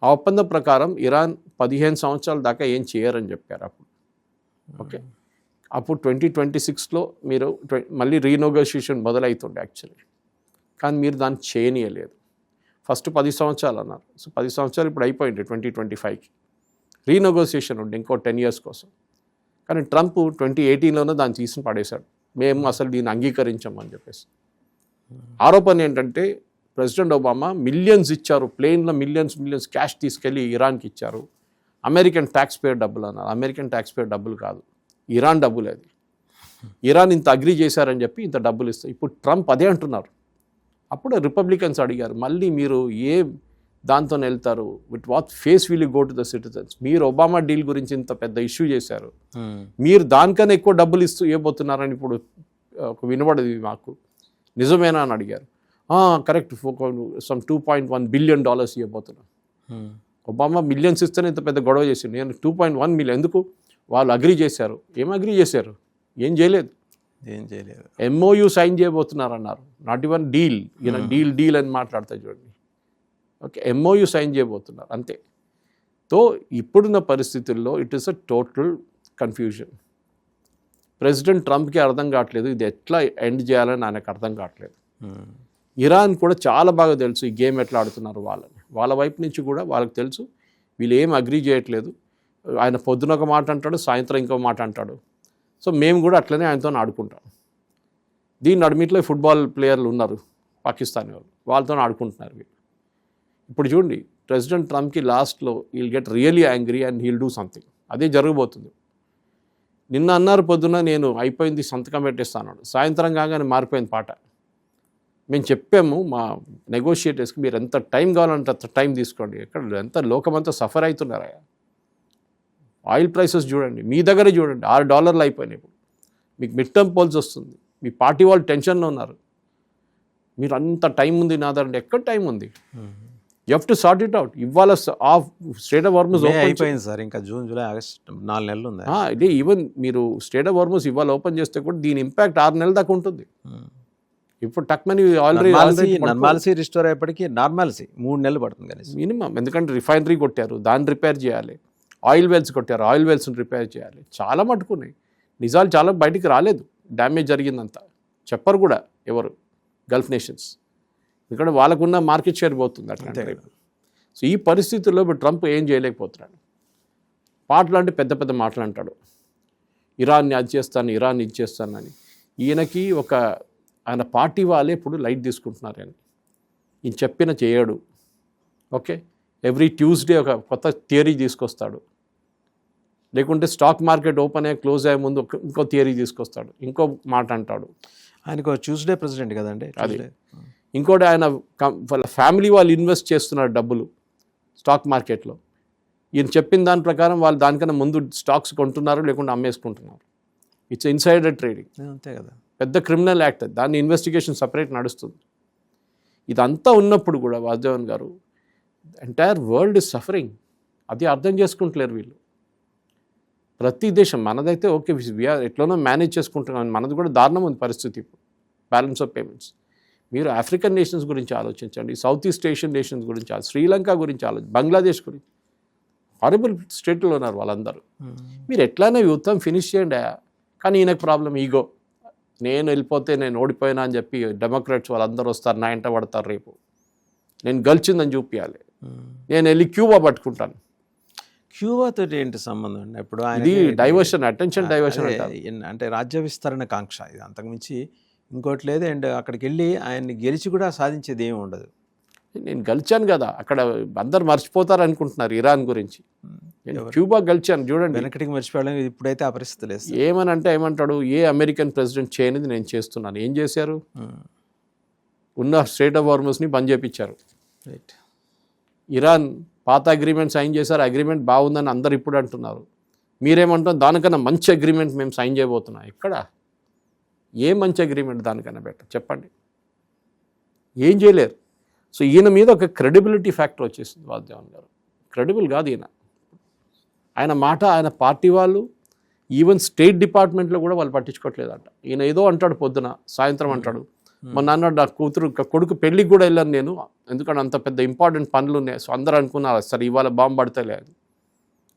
ఆ ఒప్పందం ప్రకారం ఇరాన్ 15 సంవత్సరాల దాకా ఏం చేయరని చెప్పారు అప్పుడు. ఓకే, అప్పుడు 2026లో మీరు మళ్ళీ రీనెగోషియేషన్ మొదలవుతుండే యాక్చువల్లీ. కానీ మీరు దాన్ని చేయనీయలేదు. ఫస్ట్ 10 సంవత్సరాలు అన్నారు. సో 10 సంవత్సరాలు ఇప్పుడు అయిపోయింది 2025కి. రీనెగోషియేషన్ ఉండే ఇంకో 10 years కోసం. కానీ ట్రంప్ 2018లోనే దాన్ని తీసి పడేశాడు. మేము అసలు దీన్ని అంగీకరించామని చెప్పేసి. ఆరోపణ ఏంటంటే ప్రెసిడెంట్ ఒబామా మిలియన్స్ ఇచ్చారు, ప్లేన్లో మిలియన్స్ క్యాష్ తీసుకెళ్ళి ఇరాన్కి ఇచ్చారు. అమెరికన్ ట్యాక్స్ పేయర్ డబ్బులు అన్నారు. అమెరికన్ ట్యాక్స్ పేయర్ డబ్బులు కాదు, ఇరాన్ డబ్బులు అది. ఇరాన్ ఇంత అగ్రీ చేశారని చెప్పి ఇంత డబ్బులు ఇస్తారు. ఇప్పుడు ట్రంప్ అదే అంటున్నారు. అప్పుడు రిపబ్లికన్స్ అడిగారు, మళ్ళీ మీరు ఏ దాంతో వెళ్తారు, with what face will you go to the citizens? మీరు ఒబామా డీల్ గురించి ఇంత పెద్ద ఇష్యూ చేశారు, మీరు దానికన్నా ఎక్కువ డబ్బులు ఇవ్వబోతున్నారని ఇప్పుడు ఒక వినబడది మాకు, నిజమేనా అని అడిగారు. కరెక్ట్, సమ్ $2.1 billion ఇవ్వబోతున్నాం. ఒబామా మిలియన్స్ ఇస్తేనే ఇంత పెద్ద గొడవ చేసింది. నేను 2.1 million ఎందుకు? వాళ్ళు అగ్రీ చేశారు. ఏం అగ్రీ చేశారు? ఏం చేయలేదు. MOU సైన్ చేయబోతున్నారు అన్నారు. Not even deal. ఈయన డీల్ అని మాట్లాడతారు చూడండి. ఓకే, MOU సైన్ చేయబోతున్నారు అంతే. తో ఇప్పుడున్న పరిస్థితుల్లో it is a total confusion. President ట్రంప్కి అర్థం కావట్లేదు ఇది ఎట్లా ఎండ్ చేయాలని ఆయనకు అర్థం కావట్లేదు. ఇరాన్ కూడా చాలా బాగా తెలుసు ఈ గేమ్ ఎట్లా ఆడుతున్నారు వాళ్ళని. వాళ్ళ వైపు నుంచి కూడా వాళ్ళకి తెలుసు వీళ్ళు ఏం అగ్రీ చేయట్లేదు. ఆయన పొద్దున ఒక మాట అంటాడు, సాయంత్రం ఇంకో మాట అంటాడు. సో మేము కూడా అట్లనే ఆయనతో ఆడుకుంటాం. దీన్ని అడ్మిట్లో ఫుట్బాల్ ప్లేయర్లు ఉన్నారు పాకిస్తానీ వాళ్ళు, వాళ్ళతో ఆడుకుంటున్నారు వీళ్ళు. ఇప్పుడు చూడండి, ప్రెసిడెంట్ ట్రంప్కి లాస్ట్లో we'll get really angry and he'll do something. అదే జరగబోతుంది. నిన్న అన్నారు పొద్దున నేను అయిపోయింది సంతకం పెట్టేస్తాను, సాయంత్రం కాగానే మారిపోయింది పాట. మేము చెప్పాము మా నెగోషియేటర్స్కి, మీరు ఎంత టైం కావాలంటే అంత టైం తీసుకోండి. ఎక్కడ ఎంత లోకమంతా సఫర్ అవుతున్నారా? ఆయిల్ ప్రైసెస్ చూడండి, మీ దగ్గరే చూడండి, $6 అయిపోయినాయి. ఇప్పుడు మీకు మిడ్ టర్మ్ పోల్స్ వస్తుంది, మీ పార్టీ వాళ్ళు టెన్షన్లో ఉన్నారు. మీరు అంత టైం ఉంది నా దగ్గర, ఎక్కడ టైం ఉంది? You have to sort it out. ఇవాళ స్ట్రేట్ ఆఫ్ హార్మజ్ అయిపోయింది సార్, ఇంకా జూన్ జూలై ఆగస్ట్ 4 నెలలు ఉంది. ఇదే ఈవెన్ మీరు స్ట్రేట్ ఆఫ్ హార్మజ్ ఇవాళ ఓపెన్ చేస్తే కూడా దీని ఇంపాక్ట్ 6 నెలల దాకా ఉంటుంది. ఇప్పుడు టక్మని నార్మాలిటీ రిస్టోర్ అయ్యేప్పటికీ నార్మాలిటీ 3 నెలలు పడుతుంది కానీ మినిమం. ఎందుకంటే రిఫైనరీ కొట్టారు, దాన్ని రిపేర్ చేయాలి. ఆయిల్ వెల్స్ కొట్టారు, ఆయిల్ వెల్స్ని రిపేర్ చేయాలి. చాలా మట్టుకున్నాయి. నిజాలు చాలా బయటికి రాలేదు. డ్యామేజ్ జరిగిందంతా చెప్పరు కూడా ఎవరు, గల్ఫ్ నేషన్స్. ఎందుకంటే వాళ్ళకున్న మార్కెట్ షేర్ పోతుంది అట్లా. సో ఈ పరిస్థితుల్లో ఇప్పుడు ట్రంప్ ఏం చేయలేకపోతున్నాడు. పాటలు అంటే పెద్ద పెద్ద మాటలు అంటాడు, ఇరాన్ని అది చేస్తాను, ఇరాన్ ఇది చేస్తానని. ఈయనకి ఒక ఆయన పార్టీ వాళ్ళే ఇప్పుడు లైట్ తీసుకుంటున్నారు అని. ఈయన చెప్పిన చేయడు. ఓకే, ఎవ్రీ ట్యూస్డే ఒక కొత్త థియరీ తీసుకొస్తాడు. లేకుంటే స్టాక్ మార్కెట్ ఓపెన్ అయ్యి క్లోజ్ అయ్యే ముందు ఇంకో థియరీ తీసుకొస్తాడు, ఇంకో మాట అంటాడు. ఆయనకు ట్యూస్డే ప్రెసిడెంట్ కదండి. అది ఇంకోటి, ఆయన వాళ్ళ ఫ్యామిలీ వాళ్ళు ఇన్వెస్ట్ చేస్తున్నారు డబ్బులు స్టాక్ మార్కెట్లో. ఈయన చెప్పిన దాని ప్రకారం వాళ్ళు దానికన్నా ముందు స్టాక్స్ కొంటున్నారు, లేకుంటే అమ్మేసుకుంటున్నారు. It's insider trading. అంతే కదా, పెద్ద క్రిమినల్ యాక్ట్. దాన్ని ఇన్వెస్టిగేషన్ సపరేట్ నడుస్తుంది. ఇదంతా ఉన్నప్పుడు కూడా వాసుదేవన్ గారు, ఎంటైర్ వరల్డ్ ఇస్ సఫరింగ్. అది అర్థం చేసుకుంటలేరు వీళ్ళు. ప్రతి దేశం, మనదైతే ఓకే వీఆర్ ఎట్లనో మేనేజ్ చేసుకుంటున్నాం, మనది కూడా దారుణం ఉంది పరిస్థితి ఇప్పుడు, బ్యాలెన్స్ ఆఫ్ పేమెంట్స్. మీరు ఆఫ్రికన్ నేషన్స్ గురించి ఆలోచించండి, సౌత్ ఈస్ట్ ఏషియన్ నేషన్స్ గురించి, శ్రీలంక గురించి ఆలోచించండి, బంగ్లాదేశ్ గురించి. హారబుల్ స్టేట్లో ఉన్నారు వాళ్ళందరూ. మీరు ఎట్లయినా యుద్ధం ఫినిష్ చేయండి. కానీ ఈయనకు ప్రాబ్లం ఈగో. నేను వెళ్ళిపోతే నేను ఓడిపోయినా అని చెప్పి డెమోక్రాట్స్ వాళ్ళందరూ వస్తారు, నా ఇంట పడతారు, రేపు నేను గెలిచిందని చూపించాలి, నేను వెళ్ళి క్యూబా పట్టుకుంటాను. క్యూబాతో ఏంటి సంబంధం అండి? ఇప్పుడు ఇది డైవర్షన్, అటెన్షన్ డైవర్షన్ అదే, అంటారు. అంటే రాజ్య విస్తరణ కాంక్ష ఇది, అంతకుమించి ఇంకోటి లేదు. అండ్ అక్కడికి వెళ్ళి ఆయన్ని గెలిచి కూడా సాధించేది ఏమి ఉండదు. నేను గెలిచాను కదా, అక్కడ అందరు మర్చిపోతారు అనుకుంటున్నారు ఇరాన్ గురించి. నేను క్యూబా గెలిచాను చూడండి. వెనకటికి మర్చిపోవడం, ఇప్పుడైతే ఆ పరిస్థితి లేదు. ఏమనంటే ఏమంటాడు, ఏ అమెరికన్ ప్రెసిడెంట్ చేయనిది నేను చేస్తున్నాను. ఏం చేశారు? ఉన్న స్ట్రైట్ ఆఫ్ హార్మస్ని బంద్ చేయించారు. రైట్. ఇరాన్ పాత అగ్రిమెంట్ సైన్ చేశారు, అగ్రిమెంట్ బాగుందని అందరు ఇప్పుడు అంటున్నారు. మీరేమంటారు, దానికన్నా మంచి అగ్రిమెంట్ మేము సైన్ చేయబోతున్నాం. ఎక్కడ ఏ మంచి అగ్రిమెంట్ దానికన్నా చెప్పండి. ఏం చేయలేరు. సో ఈయన మీద ఒక క్రెడిబిలిటీ ఫ్యాక్టర్ వచ్చేసింది. వాసుదేవన్ గారు క్రెడిబుల్ కాదు ఈయన. ఆయన మాట ఆయన పార్టీ వాళ్ళు, ఈవెన్ స్టేట్ డిపార్ట్మెంట్లో కూడా వాళ్ళు పట్టించుకోవట్లేదంట. ఈయన ఏదో అంటాడు పొద్దున, సాయంత్రం అంటాడు. మొన్న అన్నాడు, నా కొడుకు పెళ్ళికి కూడా వెళ్ళాను నేను, ఎందుకంటే అంత పెద్ద ఇంపార్టెంట్ పనులు ఉన్నాయి. సో అందరూ అనుకున్నారు సరే ఇవాళ బాంబు పడతలే అని.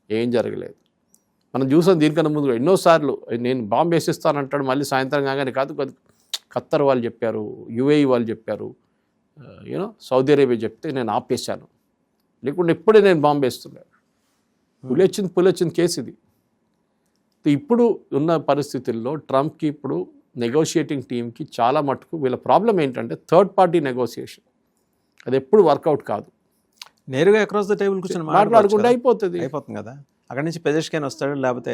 ఏం జరగలేదు. మనం చూసాం దీనికన్నా ముందు ఎన్నోసార్లు నేను బాంబు వేసిస్తానంటాడు, మళ్ళీ సాయంత్రం కాగానే కాదు ఖత్తర్ వాళ్ళు చెప్పారు, యుఏఈ వాళ్ళు చెప్పారు, యూనో సౌదీ అరేబియా చెప్తే నేను ఆపేశాను, లేకుంటే ఇప్పుడే నేను బాంబు వేస్తున్నాను. పులొచ్చింది కేసు ఇది. ఇప్పుడు ఉన్న పరిస్థితుల్లో ట్రంప్కి ఇప్పుడు నెగోషియేటింగ్ టీమ్కి చాలా మటుకు వీళ్ళ ప్రాబ్లం ఏంటంటే థర్డ్ పార్టీ నెగోషియేషన్. అది ఎప్పుడు వర్కౌట్ కాదు. నేరుగా అక్రాస్ ద టేబుల్ కూర్చొని మాట్లాడుకుంటే అయిపోతుంది కదా. అక్కడి నుంచి పెజెష్కైనా వస్తాడు, లేకపోతే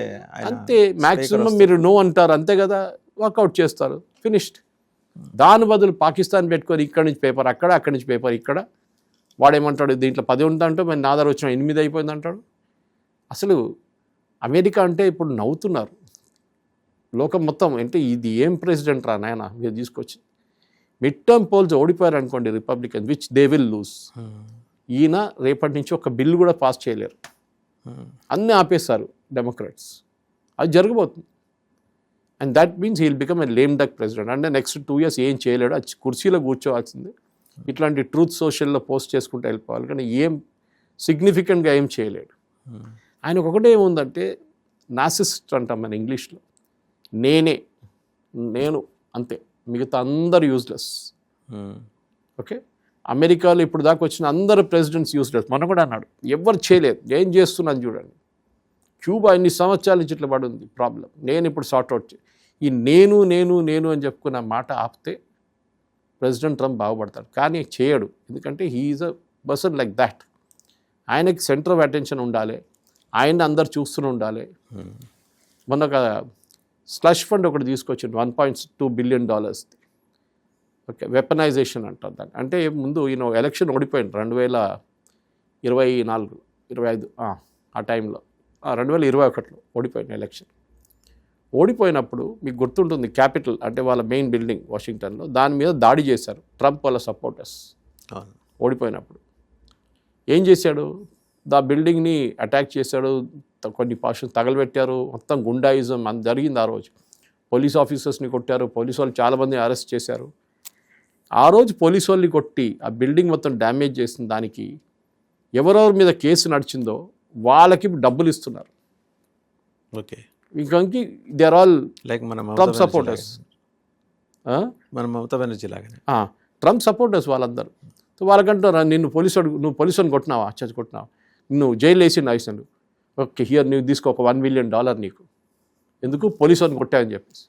అంతే. మ్యాక్సిమం మీరు నో అంటారు అంతే కదా, వర్కౌట్ చేస్తారు, ఫినిష్డ్. దాని బదులు పాకిస్తాన్ పెట్టుకొని ఇక్కడి నుంచి పేపర్ అక్కడ, అక్కడి నుంచి పేపర్ ఇక్కడ. వాడేమంటాడు, దీంట్లో 10 ఉందంటే మరి నా దగ్గర వచ్చిన 8 అయిపోయింది అంటాడు. అసలు అమెరికా అంటే ఇప్పుడు నవ్వుతున్నారు లోకం మొత్తం. అంటే ఇది ఏం ప్రెసిడెంట్ రా నాయన మీరు తీసుకొచ్చి. మిడ్ టర్మ్ పోల్స్ ఓడిపోయారు అనుకోండి Republican, which they will lose. ఈయన రేపటి నుంచి ఒక బిల్లు కూడా పాస్ చేయలేరు, అన్నీ ఆపేస్తారు డెమోక్రాట్స్. అది జరగబోతుంది. And that means he will become a lame duck president. అంటే నెక్స్ట్ 2 years ఏం చేయలేడు, అది కుర్చీలో కూర్చోవాల్సిందే. ఇట్లాంటి ట్రూత్ సోషల్లో పోస్ట్ చేసుకుంటూ వెళ్ళిపోవాలి, కానీ ఏం సిగ్నిఫికెంట్గా ఏం చేయలేడు. ఆయనకు ఒకటే ఏముందంటే నాసిస్ట్ అంటాం మన ఇంగ్లీష్లో, నేను అంతే, మిగతా అందరు యూజ్లెస్. ఓకే, అమెరికాలో ఇప్పుడు దాకా వచ్చిన అందరు ప్రెసిడెంట్స్ యూజ్లెస్. మనం కూడా అన్నాడు, ఎవరు చేయలేదు, ఏం చేస్తున్నాను చూడండి. క్యూబా ఇన్ని సంవత్సరాల నుంచి ఇట్లా పడి ఉంది ప్రాబ్లం, నేను ఇప్పుడు సార్ట్అవుట్ ఈ నేను అని చెప్పుకున్న మాట ఆపితే ప్రెసిడెంట్ ట్రంప్ బాగుపడతాడు. కానీ చేయడు, ఎందుకంటే he is a person like that. ఆయనకి సెంటర్ ఆఫ్ అటెన్షన్ ఉండాలి, ఆయన్ని అందరు చూస్తూనే ఉండాలి. మొన్న ఒక స్లష్ ఫండ్ ఒకటి తీసుకొచ్చింది $1.2 billion. ఓకే, వెపనైజేషన్ అంటారు దాన్ని. అంటే ముందు ఈయన ఎలక్షన్ ఓడిపోయింది 2024-25 ఆ టైంలో, 2021లో ఓడిపోయిన ఎలక్షన్. ఓడిపోయినప్పుడు మీకు గుర్తుంటుంది, క్యాపిటల్ అంటే వాళ్ళ మెయిన్ బిల్డింగ్ వాషింగ్టన్లో, దాని మీద దాడి చేశారు ట్రంప్ వాళ్ళ సపోర్టర్స్. ఓడిపోయినప్పుడు ఏం చేశాడు, బిల్డింగ్ని అటాక్ చేశాడు, కొన్ని పార్షన్స్ తగలబెట్టారు, మొత్తం గుండాయిజం అంత జరిగింది. ఆ రోజు పోలీస్ ఆఫీసర్స్ని కొట్టారు, పోలీసు వాళ్ళు చాలామంది అరెస్ట్ చేశారు. ఆ రోజు పోలీసు వాళ్ళని కొట్టి ఆ బిల్డింగ్ మొత్తం డ్యామేజ్ చేసిన దానికి ఎవరెవరి మీద కేసు నడిచిందో వాళ్ళకి డబ్బులు ఇస్తున్నారు. ఓకే, ఇంకొంకి దే ఆర్ ఆల్ లైక్ మన ట్రంప్ సపోర్టర్స్. మన మమతా బెనర్జీ లాగానే ట్రంప్ సపోర్టర్స్ వాళ్ళందరూ. వాళ్ళకంటారు, నువ్వు పోలీసుని కొట్టినావా, చచ్చి కొట్టినావా, నువ్వు జైలు వేసిన వేసినాడు, ఓకే హియర్ నువ్వు తీసుకో ఒక $1 million నీకు, ఎందుకు పోలీసుని కొట్టావని చెప్పేసి.